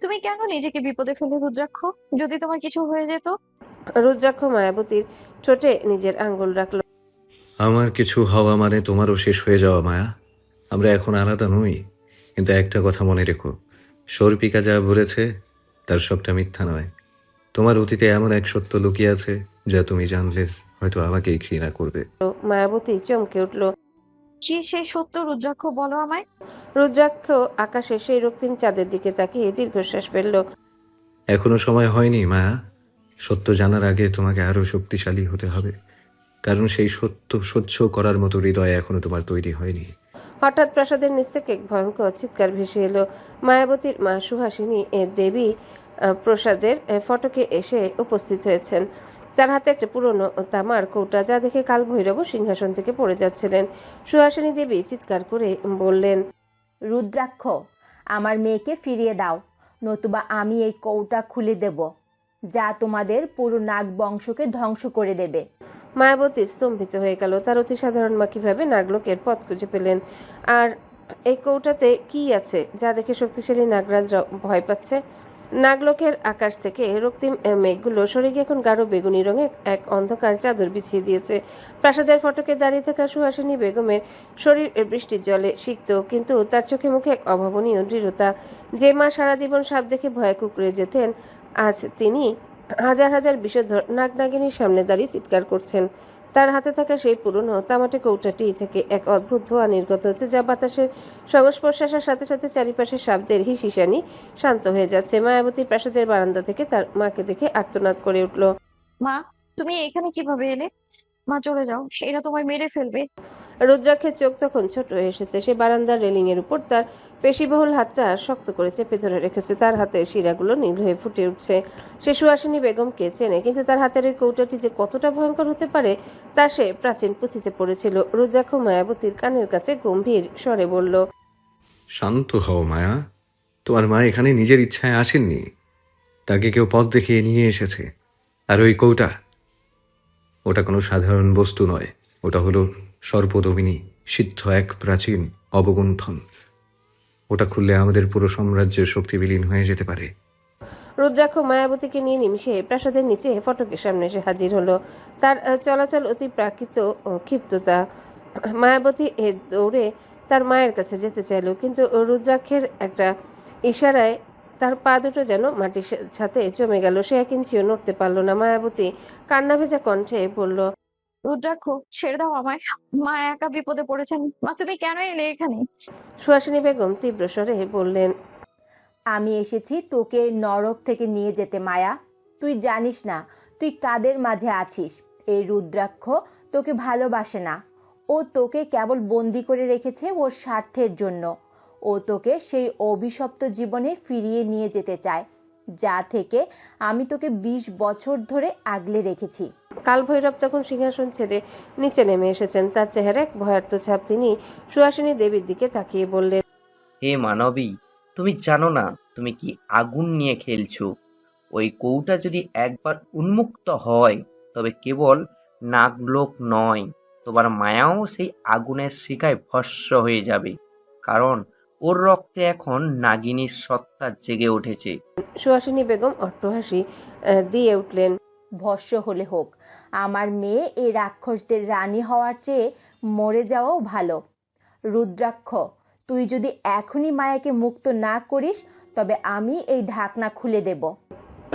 তুমি কেন নিজেকে বিপদে ফেলে রুদ্রাক্ষ? যদি তোমার কিছু হয়ে যেত? রুদ্রাক্ষ মায়াবতীর ঠোঁটে নিজের আঙ্গুল রাখলো। আমার কিছু হওয়া মানে তোমারও শেষ হয়ে যাওয়া মায়া। আমরা এখন আলাদা নই, কিন্তু একটা কথা মনে রেখো, সর্পিকা যা বলেছে তার সবটা মিথ্যা নয়। তোমার অতীতে এমন এক সত্য লুকিয়ে আছে যা তুমি জানলে হয়তো আমাকেই ঘৃণা করবে। মায়াবতী চমকে উঠল। কি সেই সত্য রুদ্রাক্ষ, বলো আমায়। রুদ্রাক্ষ আকাশে সেই রক্তিম চাঁদের দিকে তাকিয়ে দীর্ঘশ্বাস ফেলল। এখনো সময় হয়নি মায়া। সত্য জানার আগে তোমাকে আরো শক্তিশালী হতে হবে, কারণ সেই সত্য সহ্য করার মতো হৃদয় এখনো তোমার তৈরি হয়নি। হঠাৎ প্রাসাদের নিচ থেকে এক ভয়ঙ্কর চিৎকার ভেসে এলো। মায়াবতীর মা সুহাসিনী দেবী প্রসাদের ফটকে এসে উপস্থিত হয়েছেন। তার হাতে একটা পুরনো তামার কৌটা, যা দেখে কাল ভৈরব সিংহাসন থেকে পড়ে যাচ্ছিলেন। সুহাসিনী দেবী চিৎকার করে বললেন, রুদ্রাক্ষ, আমার মেয়েকে ফিরিয়ে দাও, নতুবা আমি এই কৌটা খুলে দেব, যা তোমাদের পুরো নাগ বংশকে ধ্বংস করে দেবে। মায়াবতী স্তম্ভিত হয়ে গেল। তার অতি সাধারণ মা কিভাবে নাগলোকের পথ খুঁজে পেলেন? আর এই কৌটাতে কি আছে যা দেখে শক্তিশালী নাগরাজরা ভয় পাচ্ছে? নাগলোকের আকাশ থেকে রক্তিম মেঘগুলো সরে গিয়ে এখন গাঢ় বেগুনি রঙে এক অন্ধকার চাদর বিছিয়ে দিয়েছে। প্রাসাদের ফটকে দাঁড়িয়ে থাকা সুহাসিনী বেগমের শরীর বৃষ্টির জলে সিক্ত, কিন্তু তার চোখে মুখে এক অভাবনীয় দৃঢ়তা। যে মা সারা জীবন সাপ দেখে ভয়ে কুঁকড়ে যেতেন, আজ তিনি হাজার হাজার বিষধর নাগনাগিনীর সামনে দাঁড়িয়ে চিৎকার করছেন। তার হাতে থাকা সেই পুরনো তামাটে কৌটাটি থেকে এক অদ্ভুত ধোঁয়া নির্গত হচ্ছে, যা বাতাসের সংস্পর্শের সাথে সাথে চারিপাশের শব্দের হিসিসানি শান্ত হয়ে যাচ্ছে। মায়াবতী প্রাসাদের বারান্দা থেকে তার মাকে দেখে আর্তনাদ করে উঠল। মা, তুমি এখানে কিভাবে এলে? মা চলে যাও, এরা তোমায় মেরে ফেলবে। রুদ্রাক্ষের চোখ তখন ছোট হয়ে এসেছে। সে বারান্দার রেলিংয়ের উপর তার পেশিবহুল হাতটা শক্ত করে চেপে ধরে রেখেছে। তার হাতের শিরাগুলো নীল হয়ে ফুটে উঠছে। সে সুহাসিনী বেগমকে চেনে, কিন্তু তার হাতের ওই কৌটাটি যে কতটা ভয়ঙ্কর হতে পারে তা সে প্রাচীন পুঁথিতে পড়েছিল। রুদ্রাক্ষ মায়াবতীর কানের কাছে গম্ভীর স্বরে বলল, শান্ত হও মায়া। তোমার মা এখানে নিজের ইচ্ছায় আসেননি, তাকে কেউ পথ দেখিয়ে নিয়ে এসেছে। আর ওই কৌটা, ওটা কোনো সাধারণ বস্তু নয়, ওটা হলো সর্পদমিনী সিদ্ধ এক প্রাচীন অবগুণ্ঠন। ওটা খুললে আমাদের পুরো সাম্রাজ্যের শক্তি বিলীন হয়ে যেতে পারে। রুদ্রাক্ষ মায়াবতীকে নিয়ে নিমিষে প্রাসাদের নিচে ফটকের সামনে এসে হাজির হলো। তার চলাচল অতি প্রাকৃত ও ক্ষিপ্ততা। মায়াবতী দৌড়ে তার মায়ের কাছে যেতে চাইল, কিন্তু রুদ্রাক্ষের একটা ইশারায় তার পা দুটো যেন মাটির সাথে জমে গেল। সে এক ইঞ্চিও নড়তে পারল না। মায়াবতী কান্না ভেজা কণ্ঠে বলল, রুদ্রাক্ষ, ছেড়ে দাও আমায়। মা একা বিপদে পড়েছেন। মা, তুমি কেন এলে এখানে? সুহাসিনী বেগম তীব্র স্বরে বললেন, আমি এসেছি তোকে নরক থেকে নিয়ে যেতে মায়া। তুই জানিস না তুই কাদের মাঝে আছিস। এই রুদ্রাক্ষ তোকে ভালোবাসে না। ও তোকে কেবল বন্দি করে রেখেছে ওর স্বার্থের জন্য। ও তোকে সেই অভিশপ্ত জীবনে ফিরিয়ে নিয়ে যেতে চায়, যা থেকে আমি তোকে 20 বছর ধরে আগলে রেখেছি। কালভৈরব তখন সিংহাসন ছেড়ে নিচে নেমে এসেছেন। তার চেহারা এক ভয়ার্ত ছাপ। তিনি সুহাসিনী দেবীর দিকে তাকিয়ে বললেন, হে মানবী, তুমি জানো না তুমি কি আগুন নিয়ে খেলছো। ওই কৌটা যদি একবার উন্মুক্ত হয় তবে কেবল নাগলোক নয়, তোমার মায়াও সেই আগুনের শিখায় ভস্ম হয়ে যাবে। কারণ ওর রক্তে এখন নাগিনীর সত্তা জেগে উঠেছে। সুহাসিনী বেগম অট্টহাসি দিয়ে উঠলেন, ভস্য হলে হোক, আমার মেয়ে এই রাক্ষসদের রানী হওয়ার চেয়ে মরে যাওয়াও ভালো। রুদ্রাক্ষ, তুই যদি এখনই মায়াকে মুক্ত না করিস তবে আমি এই ঢাকনা খুলে দেব।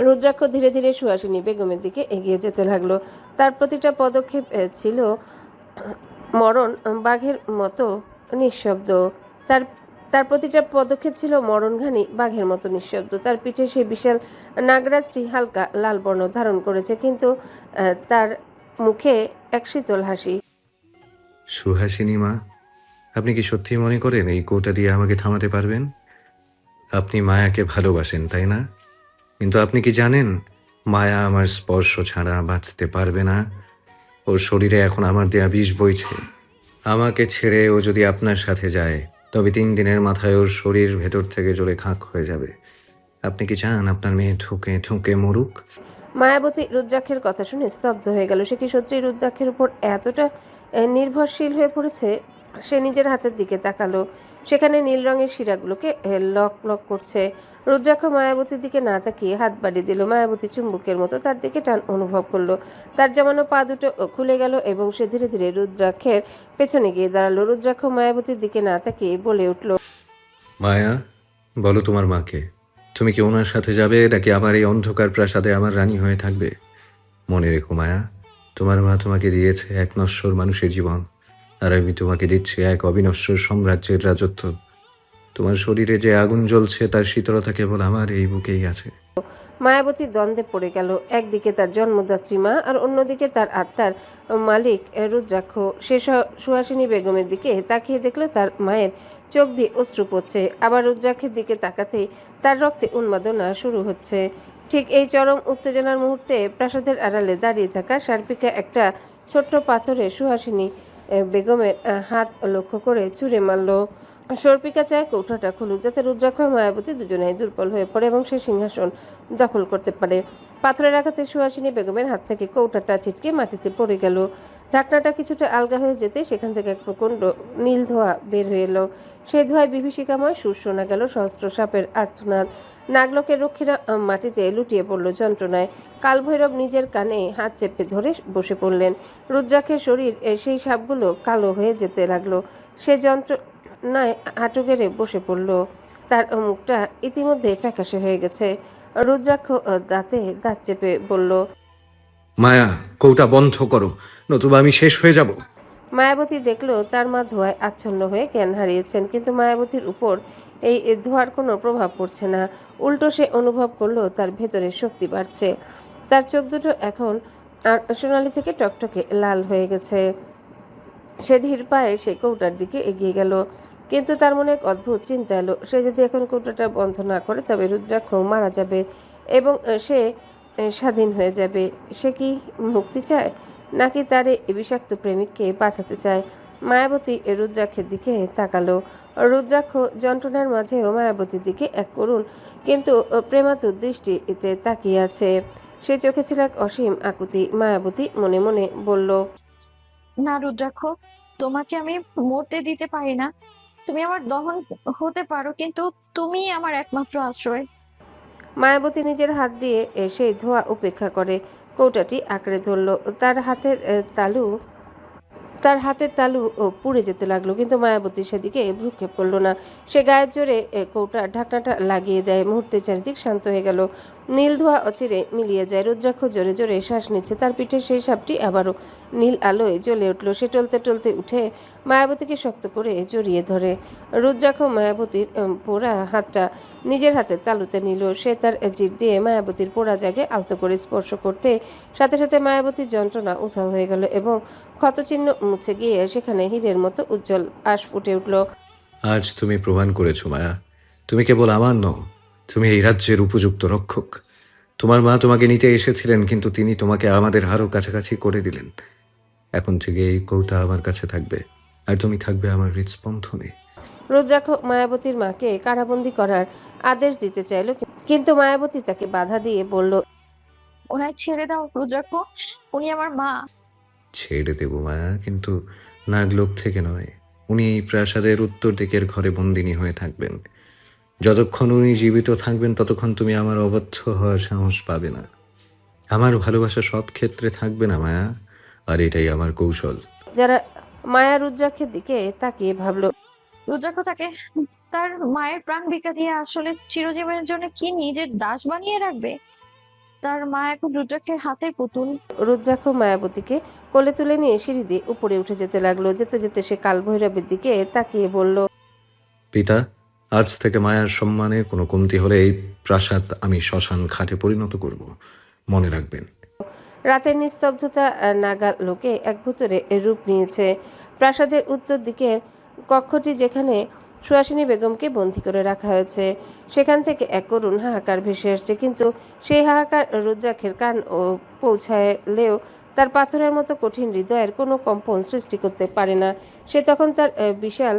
রুদ্রাক্ষ ধীরে ধীরে সুহাসিনী বেগমের দিকে এগিয়ে যেতে লাগলো। তার প্রতিটা পদক্ষেপ ছিল মরণ বাঘের মতো নিঃশব্দ। তার তার প্রতিটা পদক্ষেপ ছিল মরণঘানি বাঘের মতো নিঃশব্দ। তার পিঠে সেই বিশাল নাগরাজটি হালকা লাল বর্ণ ধারণ করেছে, কিন্তু তার মুখে এক শীতল হাসি। সুহাসিনী মা, আপনি কি সত্যি মনে করেন এই কৌটা দিয়ে আমাকে থামাতে পারবেন? আপনি মায়াকে ভালোবাসেন, তাই না? কিন্তু আপনি কি জানেন মায়া আমার স্পর্শ ছাড়া বাঁচতে পারবে না। ওর শরীরে এখন আমার দেয়া বিষ বইছে। আমাকে ছেড়ে ও যদি আপনার সাথে যায় তবে 3 দিনের মাথায় ওর শরীর ভেতর থেকে জ্বলে খাক হয়ে যাবে। আপনি কি চান আপনার মেয়ে ঠুকে ঠুকে মরুক? মায়াবতী রুদ্রাক্ষের কথা শুনে স্তব্ধ হয়ে গেল। সে কি সত্যিই রুদ্রাক্ষের উপর এতটা নির্ভরশীল হয়ে পড়েছে? সে নিজের হাতের দিকে তাকালো। সেখানে নীল রঙের শিরাগুলোকে লক লক করছে। রুদ্রাক্ষ মায়াবতীর দিকে না তাকিয়ে হাত বাড়িয়ে দিল। মায়াবতী চুম্বকের মতো তার দিকে টান অনুভব করলো। তার জমানো পা দুটো খুলে গেল এবং সে ধীরে ধীরে রুদ্রাক্ষের পেছনে গিয়ে দাঁড়ালো। রুদ্রাক্ষ মায়াবতীর দিকে না তাকিয়ে বলে উঠল, মায়া, বলো তোমার মাকে, তুমি কি ওনার সাথে যাবে নাকি আমার এই অন্ধকার প্রাসাদে আমার রানী হয়ে থাকবে? মনে রেখো মায়া, তোমার মা তোমাকে দিয়েছে এক নশ্বর মানুষের জীবন, আর আমি তোমাকে দিচ্ছি এক অবিনশ্বর সাম্রাজ্যের রাজত্ব। তোমার শরীরে যে আগুন জ্বলছে তার শীতলতা কেবল আমার এই বুকেই আছে। মায়াবতী দ্বন্দ্বে পড়ে গেল। একদিকে তার জন্মদাত্রী মা আর অন্যদিকে তার আত্মার মালিক রুদ্রাক্ষ। সে সুহাসিনী বেগমের দিকে তাকিয়ে দেখলো তার মায়ের চোখ দিয়ে অশ্রু পড়ছে। আবার রুদ্রাক্ষের দিকে তাকাতেই তার রক্তে উন্মাদনা শুরু হচ্ছে। ঠিক এই চরম উত্তেজনার মুহূর্তে প্রাসাদের আড়ালে দাঁড়িয়ে থাকা সার্পিকা একটা ছোট্ট পাথরে সুহাসিনী বেগমের হাত লক্ষ্য করে ছুঁড়ে মারল। সর্পিকা চায় কৌটাটা খুলুক, যাতে রুদ্রাক্ষ আর মায়াবতী দুজনেই দুর্বল হয়ে পড়ে এবং সে সিংহাসন দখল করতে পারে। পাথরের আঘাতে সুহাসিনী বেগমের হাত থেকে কৌটাটা ছিটকে মাটিতে পড়ে গেল। ঢাকনাটা কিছুটা আলগা হয়ে যেতে সেখান থেকে এক প্রচণ্ড নীল ধোঁয়া বের হয়ে এলো। সেই ধোঁয়ায় বিভীষিকাময় সুর শোনা গেল, সহস্র সাপের আর্তনাদ। নাগলোকের রক্ষীরা মাটিতে লুটিয়ে পড়ল যন্ত্রণায়। কালভৈরব নিজের কানে হাত চেপে ধরে বসে পড়লেন। রুদ্রাক্ষের শরীর সেই সাপগুলো কালো হয়ে যেতে লাগলো। সে যন্ত্রণায় হাঁটু গেড়ে বসে পড়ল। তার মুখটা ইতিমধ্যে ফ্যাকাশে হয়ে গেছে। রুদ্রাক্ষ দাঁতে দাঁত চেপে বলল, মায়া, কৌটা বন্ধ করো, নতুবা আমি শেষ হয়ে যাব। মায়াবতী দেখলো তার মা ধোঁয়ায় আচ্ছন্ন হয়ে জ্ঞান হারিয়েছেন, কিন্তু মায়াবতীর উপর এই ধোঁয়ার কোনো প্রভাব পড়ছে না। উল্টো সে অনুভব করলো তার ভেতরে শক্তি বাড়ছে। তার চোখ দুটো এখন আর সোনালি থেকে টকটকে লাল হয়ে গেছে। সে ধীর পায়ে সেই কৌটার দিকে এগিয়ে গেল, কিন্তু তার মনে এক অদ্ভুত চিন্তা এলো। সে যদি এখন কৌটাটা বন্ধ না করে তবে রুদ্রাক্ষ মারা যাবে এবং সে স্বাধীন হয়ে যাবে। সে কি মুক্তি চায়, নাকি তার এই বিষাক্ত প্রেমিককে বাঁচাতে চায়? মায়াবতী রুদ্রাক্ষের দিকে তাকালো। রুদ্রাক্ষ যন্ত্রণার মাঝেও মায়াবতীর দিকে এক করুণ কিন্তু প্রেমাতুর দৃষ্টিতে তাকিয়ে আছে। সে চোখে ছিল এক অসীম আকুতি। মায়াবতী মনে মনে বলল, না রুদ্রাক্ষ, তোমাকে আমি মরতে দিতে পারি না। তুমি আমার দহন হতে পারো, কিন্তু তুমি আমার একমাত্র আশ্রয়। মায়াবতী নিজের হাত দিয়ে সেই ধোঁয়া উপেক্ষা করে কৌটাটি আঁকড়ে ধরল। তার হাতের তালু পুড়ে যেতে লাগলো, কিন্তু মায়াবতী সেদিকে ভ্রুক্ষেপ করলো না। সে গায়ের জোরে কৌটার ঢাকনাটা লাগিয়ে দেয়। মুহূর্তে চারিদিক শান্ত হয়ে গেল। নীল ধোঁয়া অচিরে মিলিয়ে যায়। রুদ্রাক্ষ জোরে জোরে শ্বাস নিচ্ছে। তার পিঠে সেই সাপটি আবারও নীল আলোয় জ্বলে উঠল। সে টলতে টলতে উঠে মায়াবতীকে শক্ত করে জড়িয়ে ধরে। রুদ্রাক্ষ মায়াবতীর পোড়া হাতটা নিজের হাতের তালুতে নিল। সে তার জিভ দিয়ে মায়াবতীর পোড়া জায়গায় আলতো করে স্পর্শ করতে সাথে সাথে মায়াবতীর যন্ত্রণা উধাও হয়ে গেল এবং ক্ষতচিহ্ন মুছে গিয়ে সেখানে হীরের মতো উজ্জ্বল আশ ফুটে উঠল। আজ তুমি প্রমাণ করেছো মায়া, তুমি কেবল আমার নও, তুমি এই রাজ্যের উপযুক্ত রক্ষক। তোমার মা তোমাকে নিতে এসেছিলেন, কিন্তু তিনি তোমাকে আমাদের আরও কাছাকাছি করে দিলেন। এখন থেকে এই কৌটা আমার কাছে থাকবে, আর তুমি থাকবে আমার হৃদস্পন্দনে। রুদ্রাক্ষ মায়াবতীর মাকে কারাবন্দী করার আদেশ দিতে চাইল, কিন্তু মায়াবতী তাকে বাধা দিয়ে বলল, ওনায় ছেড়ে দাও রুদ্রাক্ষ, উনি আমার মা। ছেড়ে দেব মায়া, কিন্তু নাগলোক থেকে নয়। উনি এই প্রাসাদের উত্তর দিকের ঘরে বন্দিনী হয়ে থাকবেন। যতক্ষণ উনি জীবিত থাকবেন ততক্ষণ তুমি আমার অবাধ্য হওয়ার সাহস পাবে না। আমার ভালোবাসা সব ক্ষেত্রে থাকবে না মায়া, আর এটাই আমার কৌশল। যারা মায়া রুদ্রাক্ষের দিকে তাকিয়ে ভাবল, রুদ্রাক্ষ তার মায়ের প্রাণ ভিক্ষা দিয়ে আসলে চিরজীবনের জন্য কি নিজের দাস বানিয়ে রাখবে? তার মা এখন রুদ্রাক্ষের হাতের পুতুল। রুদ্রাক্ষ মায়াবতীকে কোলে তুলে নিয়ে সিঁড়ি দিয়ে উপরে উঠে যেতে লাগলো। যেতে যেতে সে কালভৈরবের দিকে তাকিয়ে বলল, পিতা, আজ থেকে মায়ার সম্মানে কোনো কমতি হলে এই প্রাসাদ আমি শ্মশান ঘাটে পরিণত করব, মনে রাখবেন। রাতের নিস্তব্ধতা নাগা লোকে এক ভূতরে রূপ নিয়েছে। প্রাসাদের উত্তর দিকের কক্ষটি, যেখানে সুহাসিনী বেগমকে বন্দী করে রাখা হয়েছে, সেখান থেকে এক করুণ হাহাকার ভেসে আসছে। কিন্তু সেই হাহাকার রুদ্রাক্ষের কান পৌঁছালেও তার পাথরের মতো কঠিন হৃদয়ের কোনো কম্পন সৃষ্টি করতে পারে না। সে তখন তার বিশাল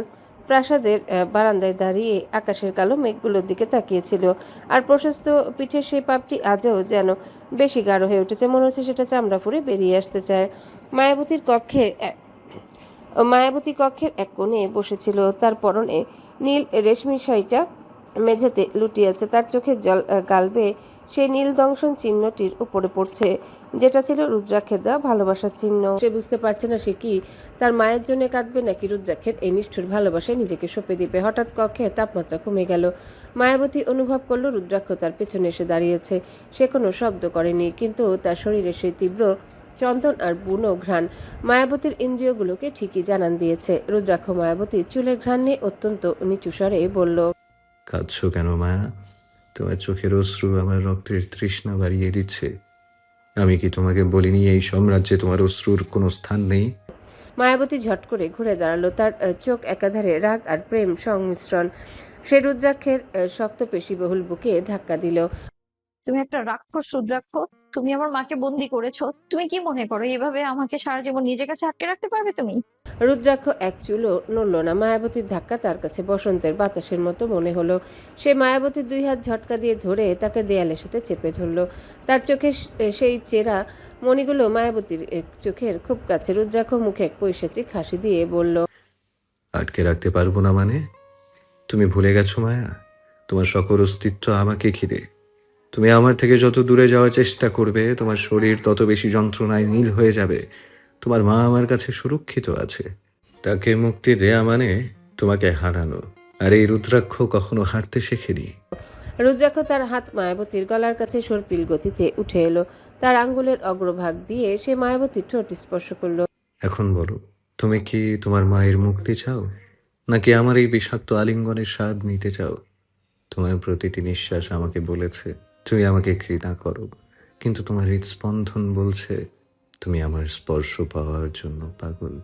প্রাসাদের বারান্দায় দাঁড়িয়ে আকাশের কালো মেঘগুলোর দিকে তাকিয়েছিল। আর প্রশস্ত পিঠের সেই পাপটি আজও যেন বেশি গাঢ় হয়ে উঠেছে। মনে হচ্ছে সেটা চামড়া ফুঁড়ে বেরিয়ে আসতে চায়। মায়াবতী কক্ষের এক কোণে বসেছিল। তার পরনে নীল রেশমি শাড়িটা মেঝেতে লুটিয়েছে। তার চোখের জল গালবে সেই নীল দংশন চিহ্নটির উপরে পড়ছে, যেটা ছিল রুদ্রাক্ষের দেওয়া ভালোবাসার চিহ্ন। সে বুঝতে পারছে না সে কি তার মায়ের জন্য কাঁদবে, নাকি রুদ্রাক্ষের এই নিষ্ঠুর ভালোবাসায় নিজেকে সঁপে দিবে। হঠাৎ কক্ষে তাপমাত্রা কমে গেল। মায়াবতী অনুভব করলো রুদ্রাক্ষ তার পেছনে এসে দাঁড়িয়েছে। সে কোনো শব্দ করেনি, কিন্তু তার শরীরে সেই তীব্র চন্দন আর বুনো ঘ্রাণ মায়াবতীর ইন্দ্রিয়গুলোকে ঠিকই জানান দিয়েছে। রুদ্রাক্ষ মায়াবতীর চুলের ঘ্রাণ নিয়ে অত্যন্ত নিচু স্বরে বলল, কাঁদছো কেন মায়া? তোমার চোখের অশ্রু আমার রক্তের তৃষ্ণা বাড়িয়ে দিচ্ছে। আমি কি তোমাকে বলিনি এই সাম্রাজ্যে তোমার অশ্রুর কোনো স্থান নেই? মায়াবতী ঝট করে ঘুরে দাঁড়ালো। তার চোখ একাধারে রাগ আর প্রেম সংমিশ্রণ। সে রুদ্রাক্ষের শক্ত পেশিবহুল বুকে ধাক্কা দিল। তুমি একটা রাক্ষস রুদ্রাক্ষ, তুমি আমার মাকে বন্দি করেছো। তুমি কি মনে করো এভাবে আমাকে সারা জীবন নিজের কাছে আটকে রাখতে পারবে তুমি? রুদ্রাক্ষ এক চুলও নড়ল না। মায়াবতীর ধাক্কা তার কাছে বসন্তের বাতাসের মতো মনে হলো। সে মায়াবতীর দুই হাত ঝটকা দিয়ে ধরে তাকে দেয়ালের সাথে চেপে ধরল। তার চোখে সেই চেরা মণিগুলো মায়াবতীর চোখের খুব কাছে। রুদ্রাক্ষ মুখে এক পৈশাচিক হাসি দিয়ে বলল, আটকে রাখতে পারবো না মানে? তুমি ভুলে গেছো মায়া, তোমার সকল অস্তিত্ব আমাকে ঘিরে। তুমি আমার থেকে যত দূরে যাওয়ার চেষ্টা করবে, তোমার শরীর তত বেশি যন্ত্রণায় নীল হয়ে যাবে। তোমার মা আমার কাছে সুরক্ষিত আছে। তাকে মুক্তি দেয়া মানে তোমাকে হারানো। আর এই রুদ্রাক্ষ কখনো হারতে শেখেনি। রুদ্রাক্ষ তার হাত মায়াবতীর গলার কাছে সর্পিল গতিতে উঠে এলো। তার আঙ্গুলের অগ্রভাগ দিয়ে সে মায়াবতীর ঠোঁট স্পর্শ করলো। এখন বলো, তুমি কি তোমার মায়ের মুক্তি চাও, নাকি আমার এই বিষাক্ত আলিঙ্গনের স্বাদ নিতে চাও? তোমার প্রতিটি নিঃশ্বাস আমাকে বলেছে তুমি আমাকে ঘৃণা করো, কিন্তু তোমার হৃদস্পন্দন বলছে তুমি আমার স্পর্শ পাওয়ার জন্য পাগল।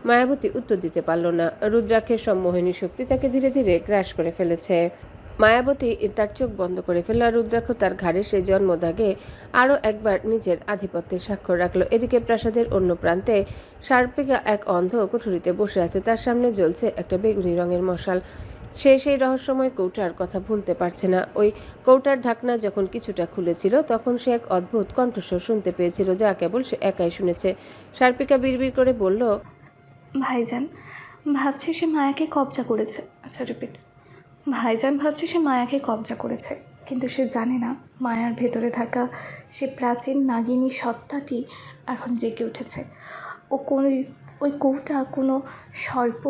মায়াবতী উত্তর দিতে পারল না। রুদ্রাক্ষের সম্মোহিনী শক্তি তাকে ধীরে ধীরে গ্রাস করে ফেলেছে। মায়াবতী তার চোখ বন্ধ করে ফেলল আর রুদ্রাক্ষ তার ঘাড়ে সেই জন্মদাগে আরও একবার নিজের আধিপত্যের স্বাক্ষর রাখলো। এদিকে প্রাসাদের অন্য প্রান্তে সার্পিকা এক অন্ধ কুঠুরিতে বসে আছে। তার সামনে জ্বলছে একটা বেগুনি রঙের মশাল। সে সেই রহস্যময় কৌটার কথা ভুলতে পারছে না। ওই কৌটার ঢাকনা যখন কিছুটা খুলেছিল তখন সে এক অদ্ভুত কণ্ঠস্বর শুনতে পেয়েছিল, যা কেবল সে একাই শুনেছে। সার্পিকা বিড়বিড় করে বলল, ভাইজান ভাবছে সে মায়াকে কবজা করেছে। আচ্ছা রিপিট। ভাইজান ভাবছে সে মায়াকে কবজা করেছে, কিন্তু সে জানে না মায়ার ভেতরে থাকা সে প্রাচীন নাগিনী সত্তাটি এখন জেগে উঠেছে। ওই কৌটা কোনো সর্প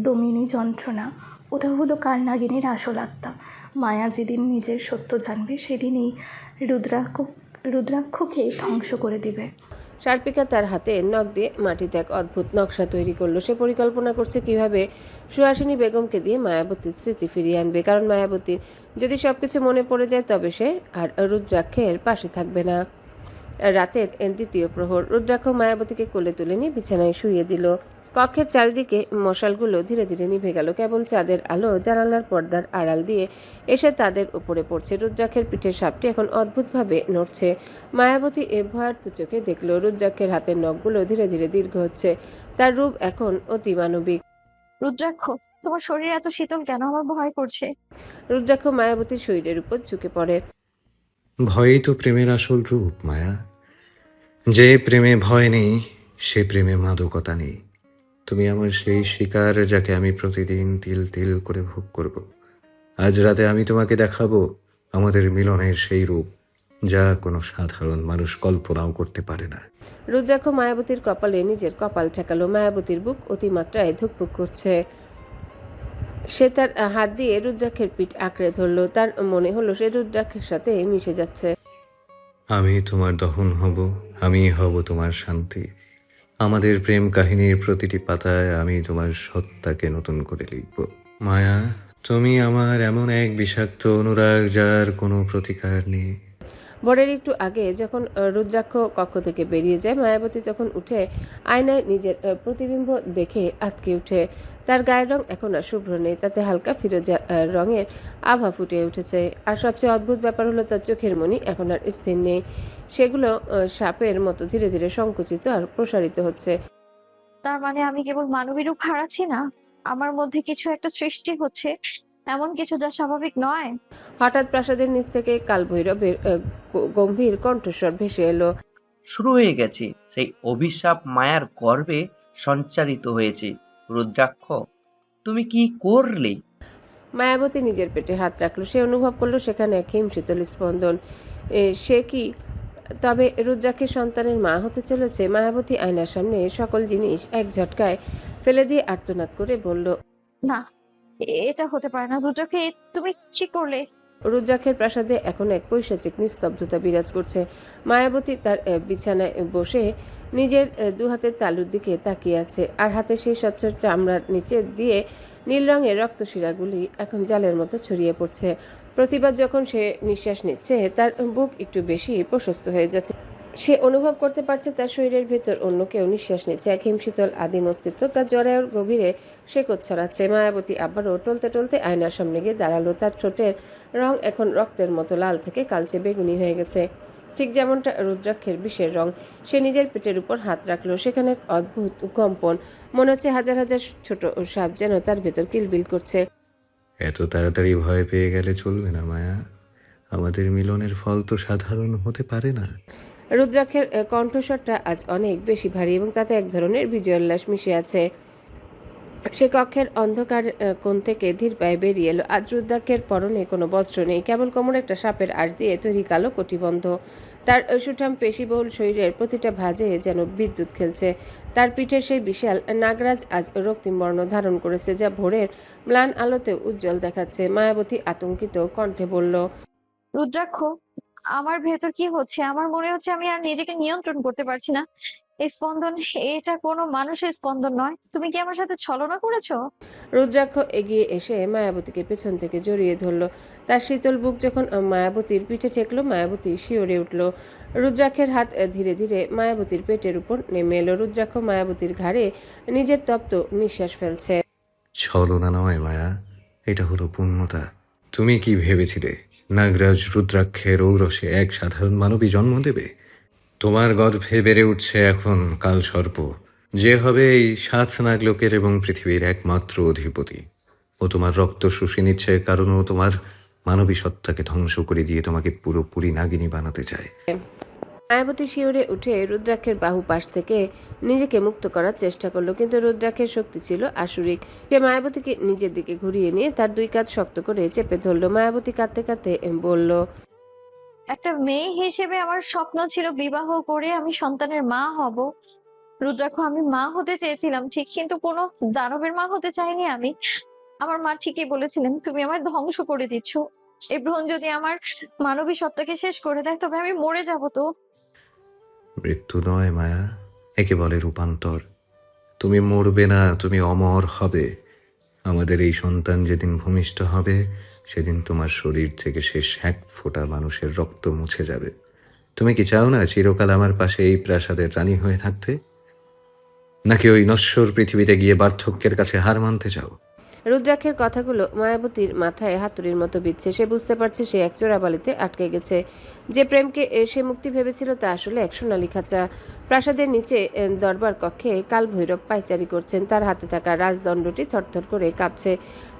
দমিনী যন্ত্রণা, ওটা হলো কাল নাগিনীর আসল আত্মা। মায়া যেদিন নিজের সত্য জানবে সেদিনই রুদ্রাক্ষকে ধ্বংস করে দিবে। সার্পিকা তার হাতে নখ দিয়ে মাটিতে এক অদ্ভুত নকশা তৈরি করলো। সে পরিকল্পনা করছে কিভাবে সুহাসিনী বেগমকে দিয়ে মায়াবতীর স্মৃতি ফিরিয়ে আনবে, কারণ মায়াবতীর যদি সবকিছু মনে পড়ে যায় তবে সে আর রুদ্রাক্ষের পাশে থাকবে না। রাতের দ্বিতীয় প্রহর। রুদ্রাক্ষ মায়াবতীকে কোলে তুলে নিয়ে বিছানায় শুইয়ে দিল। কক্ষের চারিদিকে মশালগুলো ধীরে ধীরে নিভে গেল। কেবল চাঁদের আলো জানালার পর্দার আড়াল দিয়ে এসে তাদের উপরে পড়ছে। রুদ্রাক্ষের পিঠের সাপটি এখন অদ্ভুতভাবে নড়ছে। মায়াবতী ভয়ার্ত চোখে দেখল রুদ্রাক্ষের হাতের নখগুলো ধীরে ধীরে দীর্ঘ হচ্ছে। তার রূপ এখন অতি মানবিক। রুদ্রাক্ষ, তোমার শরীর এত শীতল কেন? আমার ভয় করছে। রুদ্রাক্ষ মায়াবতীর শরীরের উপর ঝুঁকে পড়ে। ভয়ই তো প্রেমের আসল রূপ মায়া। যে প্রেমে ভয় নেই সে প্রেমে মাদকতা নেই। তুমি আমার সেই শিকার যাকে আমি প্রতিদিন তিল তিল করে ভোগ করব। আজ রাতে আমি তোমাকে দেখাবো আমাদের মিলনের সেই রূপ, যা কোনো সাধারণ মানুষ কল্পনাও করতে পারে না। রুদ্রাক্ষ মায়াবতীর কপালে নিজের কপাল ঠেকালো। মায়াবতীর বুক অতিমাত্রায় ধুকপুক করছে। সে তার হাত দিয়ে রুদ্রাক্ষের পিঠ আঁকড়ে ধরলো। তার মনে হলো সে রুদ্রাক্ষের সাথে মিশে যাচ্ছে। আমি তোমার দহন হব, আমি হব তোমার শান্তি। আমাদের প্রেম কাহিনীর প্রতিটি পাতায় আমি তোমার সত্তাকে নতুন করে লিখব। মায়া, তুমি আমার এমন এক বিষাক্ত অনুরাগ যার কোনো প্রতিকার নেই। ভোরের একটু আগে যখন রুদ্রাক্ষ কক্ষ থেকে বেরিয়ে যায়, মায়াবতী তখন উঠে আয়নায় নিজের প্রতিবিম্ব দেখে আটকে উঠে। তার গায়ের রং এখন আর শুভ্র নেই, তাতে হালকা ফিরোজা রঙের আভা ফুটে উঠেছে। আর সবচেয়ে অদ্ভুত ব্যাপার হলো তার চোখের মণি এখন আর স্থির নেই। সেগুলো সাপের মতো ধীরে ধীরে সংকুচিত আর প্রসারিত হচ্ছে। তার মানে আমি কেবল মানবী রূপ হারাচ্ছি না, আমার মধ্যে কিছু একটা সৃষ্টি হচ্ছে, এমন কিছু যা স্বাভাবিক নয়। হঠাৎ প্রাসাদের নিচ থেকে কালভৈরবের গম্ভীর কণ্ঠস্বর ভেসে এলো। শুরু হয়ে গেছে, সেই অভিশাপ মায়ার গর্ভে সঞ্চারিত হয়েছে। রুদ্রাক্ষ, তুমি কি করলে? মায়াবতী নিজের পেটে হাত রাখলো। সে অনুভব করলো সেখানে এক হিমশীতল স্পন্দন। সে কি তবে রুদ্রাক্ষের সন্তানের মা হতে চলেছে? মায়াবতী আয়নার সামনে সকল জিনিস এক ঝটকায় ফেলে দিয়ে আর্তনাদ করে বলল, না, এটা হতে পারে না। রুদ্রাক্ষ, তুমি কি করলে? রুদ্রাক্ষের প্রাসাদে এখন এক পৈশাচিক নিস্তব্ধতা বিরাজ করছে। মায়াবতী তার বিছানায় বসে নিজের দু হাতের তালুর দিকে তাকিয়ে আছে, আর হাতে সেই স্বচ্ছ চামড়ার নিচে দিয়ে নীল রঙের রক্তশিরাগুলি এখন জালের মতো ছড়িয়ে পড়ছে। প্রতিবার যখন সে নিঃশ্বাস নিচ্ছে তার বুক একটু বেশি প্রশস্ত হয়ে যাচ্ছে। সে অনুভব করতে পারছে তার শরীরের ভেতর অন্য কেউ নিঃশ্বাস নিচ্ছে। এক হিমশীতল আদিম অস্তিত্ব তার জরায়ুর গভীরে শেকত ছড়াচ্ছে। মায়াবতী আবারও টলতে টলতে আয়নার সামনে গিয়ে দাঁড়ালো। তার ঠোঁটের রং এখন রক্তের মতো লাল থেকে কালচে বেগুনি হয়ে গেছে, ঠিক যেমনটা রুদ্রাক্ষের বিষের রং। সে নিজের পেটের উপর হাত রাখলো। সেখানে এক অদ্ভুত কম্পন, মনে হচ্ছে হাজার হাজার ছোট সাপ যেন তার ভেতর কিলবিল করছে। এত তাড়াতাড়ি ভয় পেয়ে গেলে চলবে না মায়া। আমাদের মিলনের ফল তো সাধারণ হতে পারে না। রুদ্রাক্ষের কণ্ঠস্বরটা আজ অনেক বেশি ভারী এবং তাতে এক ধরনের বিজয়োল্লাস মিশে আছে। সে কক্ষের অন্ধকার কোণ থেকে ধীর পায়ে বেরিয়ে এলো। আজ রুদ্রাক্ষের পরনে কোনো বস্ত্র নেই, কেবল কোমরে একটা সাপের আঁশ দিয়ে তৈরি কালো কটিবন্ধ। তার সুঠাম পেশিবহুল শরীরের প্রতিটা ভাঁজে যেন বিদ্যুৎ খেলছে। তার পিঠের সেই বিশাল নাগরাজ আজ রক্তিম বর্ণ ধারণ করেছে, যা ভোরের ম্লান আলোতে উজ্জ্বল দেখাচ্ছে। মায়াবতী আতঙ্কিত কণ্ঠে বলল, রুদ্রাক্ষ, আমার ভেতর কি হচ্ছে? আমার মনে হচ্ছে আমি আর নিজেকে নিয়ন্ত্রণ করতে পারছি না। এই স্পন্দন, এটা কোনো মানুষের স্পন্দন নয়। তুমি কি আমার সাথে ছলনা করেছো? রুদ্রাক্ষ এগিয়ে এসে মায়াবতীকে পেছন থেকে জড়িয়ে ধরল। তার শীতল বুক যখন মায়াবতীর পিঠে ঠেকলো, মায়াবতী শিওরে উঠল। রুদ্রাক্ষের হাত ধীরে ধীরে মায়াবতীর পেটের উপর নেমে এলো। রুদ্রাক্ষ মায়াবতীর ঘাড়ে নিজের তপ্ত নিঃশ্বাস ফেলছে। ছলনা নয় মায়া, এটা হলো পূর্ণতা। তুমি কি ভেবেছিলে নাগরাজ রুদ্রাক্ষের ঔরসে এক সাধারণ মানবী জন্ম দেবে? তোমার গর্ভে বেড়ে উঠছে এখন কালসর্প, যে হবে এই 7 নাগলোকের এবং পৃথিবীর একমাত্র অধিপতি। ও তোমার রক্ত শুষে নিচ্ছে কারণ ও তোমার মানবী সত্তাকে ধ্বংস করে দিয়ে তোমাকে পুরোপুরি নাগিনী বানাতে চায়। মায়াবতী শিওরে উঠে রুদ্রাক্ষের বাহু পাশ থেকে নিজেকে মুক্ত করার চেষ্টা করলো, কিন্তু রুদ্রাক্ষের শক্তি ছিল আসুরিক। সে মায়াবতীকে নিজের দিকে ঘুরিয়ে নিয়ে তার 2 কাঁধ শক্ত করে চেপে ধরলো। মায়াবতী কাঁদতে কাঁদতে বলল, একটা মেয়ে হিসেবে আমার স্বপ্ন ছিল বিবাহ করে আমি সন্তানের মা হব। রুদ্রাক্ষ, আমি মা হতে চেয়েছিলাম ঠিক, কিন্তু কোনো দানবের মা হতে চাইনি আমি। আমার মা ঠিকই বলেছিলেন, তুমি আমায় ধ্বংস করে দিচ্ছ। এই ভ্রূণ যদি আমার মানবী সত্তাকে শেষ করে দেয় তবে আমি মরে যাব তো। মৃত্যু নয় মায়া, একে বলে রূপান্তর। তুমি মরবে না, তুমি অমর হবে। আমাদের এই সন্তান যেদিন ভূমিষ্ঠ হবে সেদিন তোমার শরীর থেকে শেষ 1 ফোঁটা মানুষের রক্ত মুছে যাবে। তুমি কি চাও না চিরকাল আমার পাশে এই প্রাসাদের রানী হয়ে থাকতে, নাকি ওই নশ্বর পৃথিবীতে গিয়ে বার্ধক্যের কাছে হার মানতে চাও? রুদ্রাক্ষের কথাগুলো মায়াবতীর মাথায় হাতুড়ির মতো বিচ্ছে। সে বুঝতে পারছে সে এক চোরাবালিতে আটকে গেছে। যে প্রেমকে সে মুক্তি ভেবেছিল তা আসলে এক সোনালী খাঁচা। প্রাসাদের নিচে দরবার কক্ষে কালভৈরব পায়চারি করছেন। তার হাতে থাকা রাজদণ্ডটি থরথর করে কাঁপছে।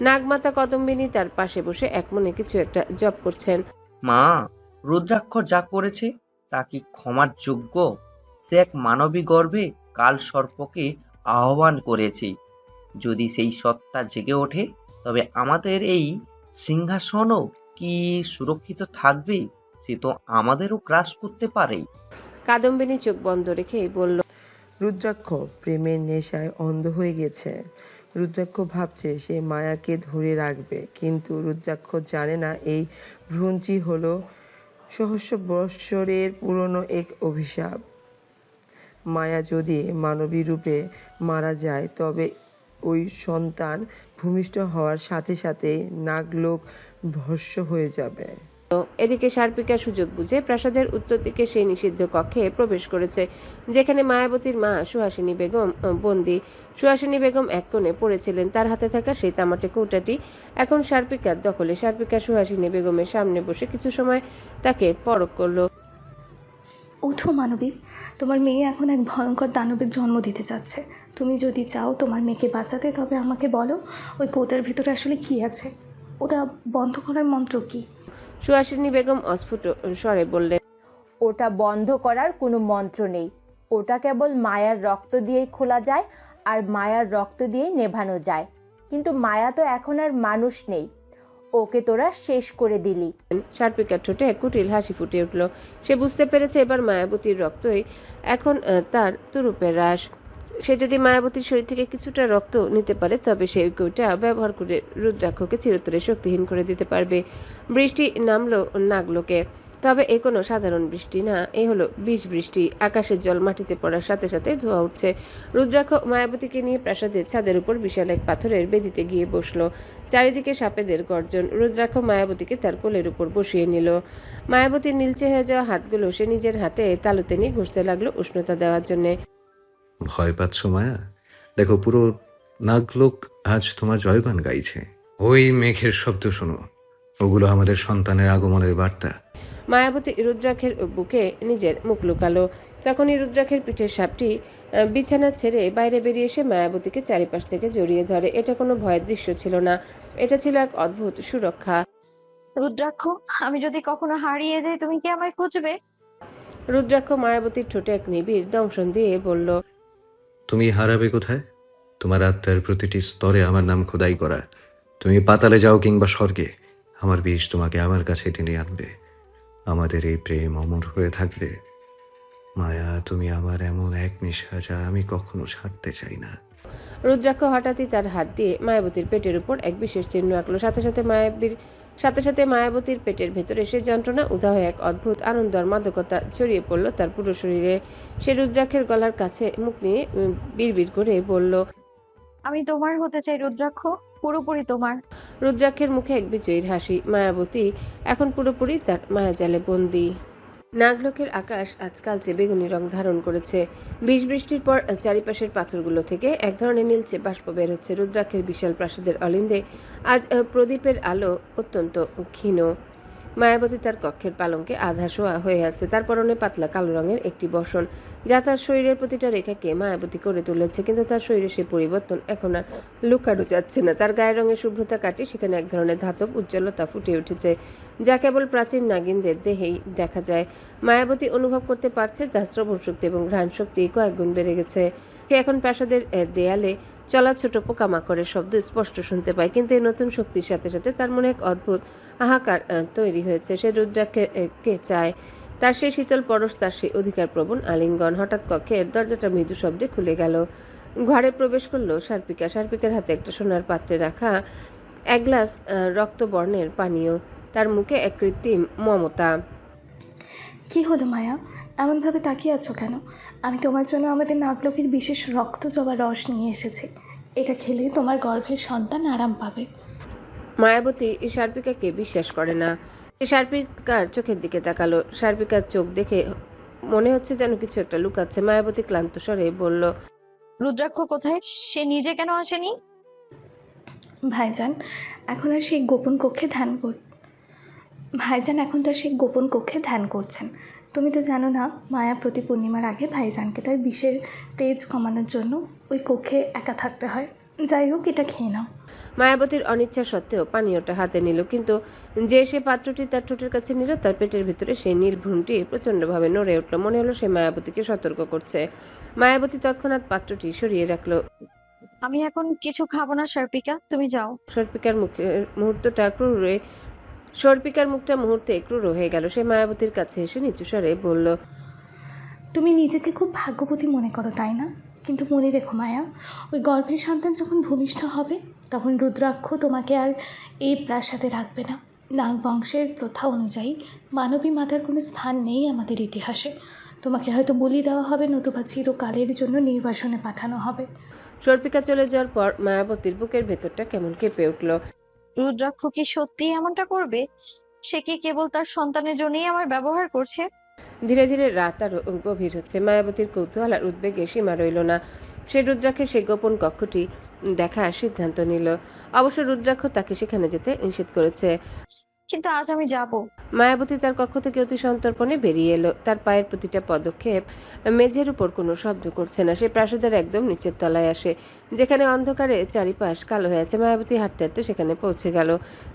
নাগমাতা কদম্বিনী তার পাশে বসে একমনে কিছু একটা জপ করছেন। মা, রুদ্রাক্ষ যা করেছে তা কি ক্ষমার যোগ্য? সে এক মানবী গর্ভে কাল সর্পকে আহ্বান করেছে। যদি সেই সত্তা জেগে ওঠে তবে আমাদের এই সিংহাসনও কি সুরক্ষিত থাকবে? সে তো আমাদেরও গ্রাস করতে পারে। কাদম্বিনী চোখ বন্ধ রেখে বলল, রুদ্রাক্ষ প্রেমের নেশায় অন্ধ হয়ে গেছে। রুদ্রাক্ষ ভাবছে সে মায়াকে ধরে রাখবে, কিন্তু রুদ্রাক্ষ জানে না এই ভ্রূণটি হলো সহস্র বৎসরের পুরনো এক অভিশাপ। মায়া যদি মানবী রূপে মারা যায় তবে ওই সন্তান ভূমিষ্ঠ হওয়ার সাথে সাথে নাগলোক ভস্ম হয়ে যাবে। এদিকে সার্পিকা সুযোগ বুঝে প্রাসাদের উত্তর দিকে সেই নিষিদ্ধ কক্ষে প্রবেশ করেছে, যেখানে মায়াবতীর মা সুহাসিনী বেগম বন্দী। সুহাসিনী বেগম এক কোণে পড়েছিলেন। তার হাতে থাকা সেই তামাটে কৌটাটি এখন সার্পিকার দখলে। সার্পিকা সুহাসিনী বেগমের সামনে বসে কিছু সময় তাকে পরখ করলো। ওঠো মানবী, তোমার মেয়ে এখন এক ভয়ঙ্কর দানবের জন্ম দিতে যাচ্ছে। তুমি যদি চাও তোমার মেয়েকে বাঁচাতে তবে আমাকে বলো ওই কৌটার ভিতরে আসলে কি আছে, ওটা বন্ধ করার মন্ত্র কি? সুহাসিনী বেগম অস্ফুট স্বরে বললেন, ওটা বন্ধ করার কোনো মন্ত্র নেই। ওটা কেবল মায়ার রক্ত দিয়েই খোলা যায়, আর মায়ার রক্ত দিয়েই নেভানো যায়। কিন্তু মায়া তো এখন আর মানুষ নেই, ওকে তোরা শেষ করে দিলি। সার্পিকার ঠোঁটে এক কুটিল হাসি ফুটে উঠল। সে বুঝতে পেরেছে এবার মায়াবতীর রক্তই এখন তার তুরুপের রাস। সে যদি মায়াবতীর শরীর থেকে কিছুটা রক্ত নিতে পারে তবে সে ওইটা ব্যবহার করে রুদ্রাক্ষকে চিরতরে শক্তিহীন করে দিতে পারবে। বৃষ্টি নামলো নাগলোকে, তবে এ কোনো সাধারণ বৃষ্টি না, এ হলো বিষ বৃষ্টি। আকাশের জল মাটিতে পড়ার সাথে সাথে ধোয়া উঠছে। রুদ্রাক্ষ মায়াবতীকে নিয়ে প্রাসাদের ছাদের উপর বিশাল এক পাথরের বেদিতে গিয়ে বসলো। চারিদিকে সাপেদের গর্জন। রুদ্রাক্ষ মায়াবতীকে তার কোলের উপর বসিয়ে নিল। মায়াবতীর নীলচে হয়ে যাওয়া হাতগুলো সে নিজের হাতে তালুতে নিয়ে ঘষতে লাগলো উষ্ণতা দেওয়ার জন্যে। ভয় পাচ্ছ মায়া? দেখো, পুরো নাগলোক আজ তোমার জয়গান গাইছে। ওই মেঘের শব্দ শোনো, ওগুলো আমাদের সন্তানের আগমনের বার্তা। মায়াবতী রুদ্রাক্ষের বুকে নিজের মুখ লুকালো। তখনই রুদ্রাক্ষের পিঠের সাপটি বিছানা ছেড়ে বাইরে বেরিয়ে এসে মায়াবতীকে চারিপাশ থেকে জড়িয়ে ধরে। এটা কোনো ভয়ের দৃশ্য ছিল না, এটা ছিল এক অদ্ভুত সুরক্ষা। রুদ্রাক্ষ, আমি যদি কখনো হারিয়ে যাই তুমি কি আমায় খুঁজবে? রুদ্রাক্ষ মায়াবতীর ঠোঁটে এক নিবিড় দংশন দিয়ে বলল, তুমি হারাবে কোথায়? তোমার আত্মার প্রতিটি স্তরে আমার নাম খোদাই করা। তুমি পাতালে যাও কিংবা স্বর্গে, আমার বিষ তোমাকে আমার কাছে টেনে আনবে। আমাদের এই প্রেম অমর হয়ে থাকবে। মায়া, তুমি আমার এমন এক নেশা যা আমি কখনো ছাড়তে চাই না। রুদ্রাক্ষ হঠাৎই তার হাত দিয়ে মায়াবতীর পেটের উপর এক বিশেষ চিহ্ন আঁকলো। সাথে সাথে সাথে সাথে মায়াবতীর পেটের ভেতরে সে যন্ত্রণা উধাও হয়ে এক অদ্ভুত আনন্দ আর মাদকতা ছড়িয়ে পড়ল তার পুরো শরীরে। সে রুদ্রাক্ষের গলার কাছে মুখ নিয়ে বিড়বিড় করে বলল, আমি তোমার হতে চাই রুদ্রাক্ষ, পুরোপুরি তোমার। রুদ্রাক্ষের মুখে এক বিজয়ীর হাসি। মায়াবতী এখন পুরোপুরি তার মায়াজালে বন্দী। নাগলোকের আকাশ আজ কালচে বেগুনি রং ধারণ করেছে। বৃষ্টির পর চারিপাশের পাথরগুলো থেকে এক ধরনের নীলচে বাষ্প বের হচ্ছে। রুদ্রাক্ষের বিশাল প্রাসাদের অলিন্দে আজ প্রদীপের আলো অত্যন্ত ক্ষীণ। মায়াবতী তার কক্ষের পালঙ্কে আধা শোয়া হয়ে আছে। তার পরনে পাতলা কালো রঙের একটি বসন, যা তার শরীরের প্রতিটা রেখাকে মায়াবতী করে তুলেছে। কিন্তু তার শরীরে সে পরিবর্তন এখন আর লুকানো যাচ্ছে না। তার গায়ের রঙের শুভ্রতা কাটে সেখানে এক ধরনের ধাতব উজ্জ্বলতা ফুটে উঠেছে, যা কেবল প্রাচীন নাগিনদের দেহেই দেখা যায়। মায়াবতী অনুভব করতে পারছে তার শ্রবণ শক্তি এবং ঘ্রাণ শক্তি কয়েক গুণ বেড়ে গেছে। সে এখন প্রাসাদের দেয়ালে চলা ছোট পোকামাকড়ের শব্দ স্পষ্ট শুনতে পায়। কিন্তু এই নতুন শক্তির সাথে সাথে তার মনে এক অদ্ভুত হাহাকার তৈরি হয়েছে। সে রুদ্রাক্ষকে চায়, তার সেই শীতল পরশ, তার সেই অধিকার প্রবণ আলিঙ্গন। হঠাৎ কক্ষের দরজাটা মৃদু শব্দে খুলে গেল। ঘরে প্রবেশ করলো সার্পিকা। সার্পিকার হাতে একটা সোনার পাত্রে রাখা এক গ্লাস রক্তবর্ণের পানীয়, তার মুখে এক কৃত্রিম মমতা। কি হলো মায়া, এমনভাবে তাকিয়ে আছো কেন? আমি তোমার জন্য আমাদের নাগলোকের বিশেষ রক্ত জবা রস নিয়ে এসেছি। এটা খেলে তোমার গর্ভের সন্তান আরাম পাবে। মায়াবতী সার্পিকাকে বিশ্বাস করে না। সে সার্পিকার চোখের দিকে তাকালো। সার্পিকার চোখ দেখে মনে হচ্ছে যেন কিছু একটা লুকাচ্ছে। মায়াবতী ক্লান্ত স্বরে বলল, রুদ্রাক্ষ কোথায়? সে নিজে কেন আসেনি? ভাইজান এখন আর সেই গোপন কক্ষে ধ্যান করছেন। তুমি তো জানো না, মায়া প্রতি পূর্ণিমার আগে ভাইজানকে তার বিষের তেজ কমানোর জন্য ওই কক্ষে একা থাকতে হয়। যাই হোক, এটা খেয়ে নাও। মায়াবতীর অনিচ্ছা সত্ত্বেও পানীয়টা হাতে নিল, কিন্তু যে সে পাত্রটি তার ঠোঁটের কাছে নিল, তার পেটের ভিতরে সেই নীল ভ্রূণটি প্রচণ্ডভাবে নড়ে উঠল। মনে হলো সে মায়াবতীকে সতর্ক করছে। মায়াবতী তৎক্ষণাৎ পাত্রটি সরিয়ে রাখলো। আমি এখন কিছু খাবো না সার্পিকা, তুমি যাও। সর্পিকার মুখটা মুহূর্তে ক্রূর হয়ে গেল। সে মায়াবতীর কাছে এসে নিচু স্বরে বলল, তুমি নিজেকে খুব ভাগ্যবতী মনে করো, তাই না? কিন্তু মনে রেখো মায়া, ওই গর্ভের সন্তান যখন ভূমিষ্ঠ হবে, তখন রুদ্রাক্ষ তোমাকে আর এই প্রাসাদে রাখবে না। নাগ বংশের প্রথা অনুযায়ী মানবী মাতার কোনো স্থান নেই আমাদের ইতিহাসে। তোমাকে হয়তো বলি দেওয়া হবে, নতুবা চিরকালের জন্য নির্বাসনে পাঠানো হবে। সর্পিকা চলে যাওয়ার পর মায়াবতীর বুকের ভেতরটা কেমন কেঁপে উঠল। রুদ্রাক্ষ কি সত্যি এমনটা করবে? সে কি কেবল তার সন্তানের জন্যই আমার ব্যবহার করছে? ধীরে ধীরে রাত আরো গভীর হচ্ছে। মায়াবতীর কৌতূহল আর উদ্বেগে সীমা রইল না। সে রুদ্রাক্ষের সেই গোপন কক্ষটি দেখার সিদ্ধান্ত নিল। অবশ্য রুদ্রাক্ষ তাকে সেখানে যেতে নিষেধ করেছে। কিন্তু আজ আমি যাব। মায়াবতী তার কক্ষ থেকে অতি সন্তর্পণে বেরিয়ে এলো। তার পায়ের প্রতিটা পদক্ষেপ মেঝের উপর কোনো শব্দ করছে না। সে প্রাসাদের একদম নিচের তলায় আসে, যেখানে অন্ধকারে চারিপাশ কালো হয়ে আছে। মায়াবতী হাঁটতে হাঁটতে সেখানে পৌঁছে গেল।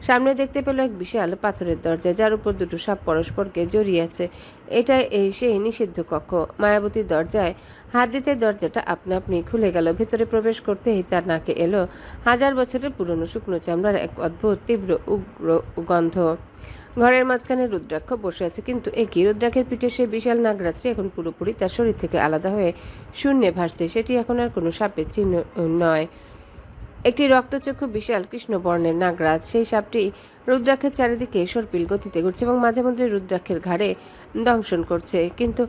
সামনে দেখতে পেল এক বিশাল পাথরের দরজা, যার উপর দুটো সাপ পরস্পরকে জড়িয়ে আছে। এটা সেই নিষিদ্ধ কক্ষ। মায়াবতীর দরজায় হাত দিতে দরজাটা আপনা আপনি খুলে গেল। ভেতরে প্রবেশ করতেই তার নাকে এলো 1000 বছরের পুরনো শুকনো চামড়ার এক অদ্ভুত তীব্র উগ্র গন্ধ। ঘরের মাঝখানে রুদ্রাক্ষ বসে আছে, কিন্তু একই রুদ্রাক্ষের পিঠে সেই বিশাল নাগরাজটি এখন পুরোপুরি তার শরীর থেকে আলাদা হয়ে শূন্যে ভাসছে। সেটি এখন আর কোনো সাপের চিহ্ন নয়, একটি রক্তচক্ষু বিশাল কৃষ্ণবর্ণের নাগরাজ। সেই সাপটি রুদ্রাক্ষের চারিদিকে সর্পিল গতিতে ঘুরছে এবং মাঝে মধ্যে রুদ্রাক্ষের ঘাড়ে দংশন করছে। কিন্তু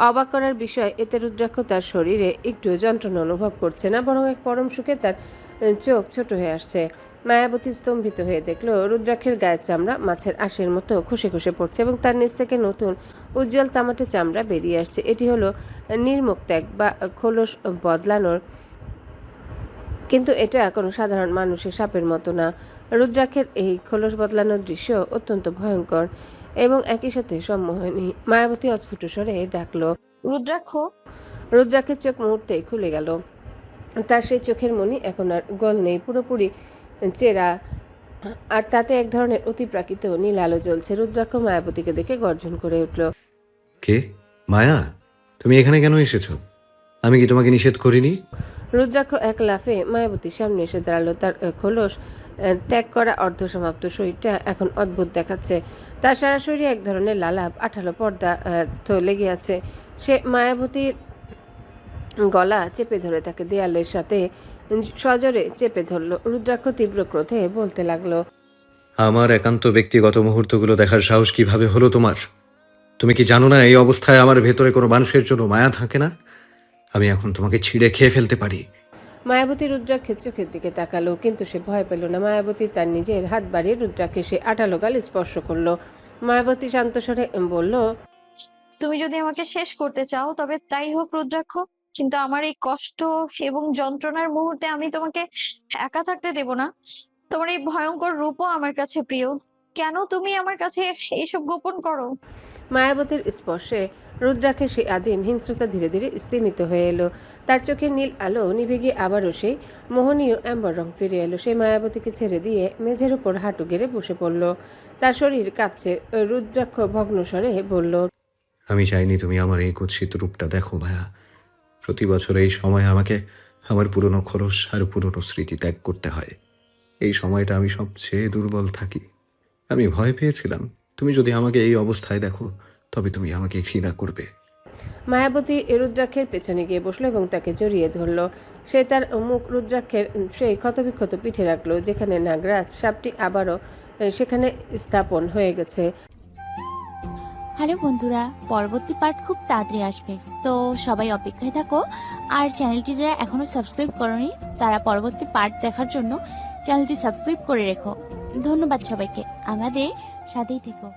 অবাক করার বিষয়, এতে রুদ্রাক্ষ তার শরীরে একটু যন্ত্রণা অনুভব করছে না, বরং এক পরম সুখে তার চোখ ছোট হয়ে আসছে। মায়াবতী স্তম্ভিত হয়ে দেখলো রুদ্রাক্ষের গায়ের চামড়া মাছের আঁশের মতো খসে খসে পড়ছে এবং তার নিচ থেকে নতুন উজ্জ্বল তামাটে চামড়া বেরিয়ে আসছে। এটি হলো নির্মুখ ত্যাগ বা খোলস বদলানোর, কিন্তু এটা কোনো সাধারণ মানুষের সাপের মতো না। রুদ্রাক্ষের এই খোলস বদলানোর দৃশ্য অত্যন্ত ভয়ঙ্কর এবং একই সাথে সম্মোহনী। মায়াবতী অস্ফুট স্বরে ডাকলো, রুদ্রাক্ষ। রুদ্রাক্ষের চোখ মুহূর্তে খুলে গেল। তার সেই চোখের মণি এখন আর গোল নেই, পুরোপুরি চেরা, আর তাতে এক ধরনের অতিপ্রাকৃত নীল আলো জ্বলছে। রুদ্রাক্ষ মায়াবতীকে দেখে গর্জন করে উঠল, কে? মায়া, তুমি এখানে কেন এসেছো? আমি কি তোমাকে নিষেধ করিনি? রুদ্রাক্ষ এক লাফে মায়াবতীর সামনে এসে দাঁড়ালো। তার খোলস ত্যাগ করা অর্ধসমাপ্ত শরীরটা এখন অদ্ভুত দেখাচ্ছে। তার সারা শরীরে এক ধরনের লালাপ আঠালো পর্দা তো লেগে আছে। সে মায়াবতীর গলা চেপে ধরে তাকে দেয়ালের সাথে সজোরে চেপে ধরল। রুদ্রাক্ষ তীব্র ক্রোধে বলতে লাগলো, আমার একান্ত ব্যক্তিগত মুহূর্তগুলো দেখার সাহস কিভাবে হলো তোমার? তুমি কি জানো না এই অবস্থায় আমার ভেতরে কোনো মানুষের জন্য মায়া থাকে না? আমি এখন তোমাকে ছিঁড়ে খেয়ে ফেলতে পারি। মায়াবতী রুদ্রাক্ষের চোখের দিকে তাকালো, কিন্তু সে ভয় পেল না। মায়াবতী তার নিজের হাত বাড়িয়ে রুদ্রাক্ষে সে আটালো গাল স্পর্শ করলো। মায়াবতী শান্ত স্বরে বলল, তুমি যদি আমাকে শেষ করতে চাও তবে তাই হোক রুদ্রাক্ষ, কিন্তু আমার এই কষ্ট এবং যন্ত্রণার মুহূর্তে আমি তোমাকে একা থাকতে দেব না। তোমার এই ভয়ঙ্কর রূপও আমার কাছে প্রিয়। কেন তুমি আমার কাছে এইসব গোপন করো? মায়াবতীর স্পর্শে রুদ্রাক্ষের সেই আদিম হিংস্রতা ধীরে ধীরে স্তিমিত হয়ে এলো। তার চোখের নীল আলো নিভে গিয়ে আবারও সেই মোহনীয় অ্যাম্বার রং ফিরে এলো। সে মায়াবতীকে ছেড়ে দিয়ে মেঝের উপর হাঁটু গেড়ে বসে পড়ল। তার শরীর কাঁপছে। রুদ্রাক্ষ ভগ্ন স্বরে বলল, আমি চাইনি তুমি আমার এই কুৎসিত রূপটা দেখো মায়া। প্রতি বছর এই সময় আমাকে আমার পুরনো খরচ আর পুরনো স্মৃতি ত্যাগ করতে হয়। এই সময়টা আমি সবচেয়ে দুর্বল থাকি। আমি ভয় পেয়েছিলাম তুমি যদি আমাকে এই অবস্থায় দেখো তবে তুমি আমাকে ঘৃণা করবে। মায়াবতী রুদ্রাক্ষের পেছনে গিয়ে বসলো এবং তাকে জড়িয়ে ধরল। সে তার মুখ রুদ্রাক্ষের সেই ক্ষতবিক্ষত পিঠে রাখলো, যেখানে নাগরাজ সাপটি আবারও সেখানে স্থাপন হয়ে গেছে। হ্যালো বন্ধুরা, পরবর্তী পার্ট খুব তাড়াতাড়ি আসবে, তো সবাই অপেক্ষায় থাকো। আর চ্যানেলটি যারা এখনো সাবস্ক্রাইব করনি তারা পরবর্তী পার্ট দেখার জন্য চ্যানেলটি সাবস্ক্রাইব করে রেখো। ধন্যবাদ সবাইকে, আমাদের সাথেই থেকো।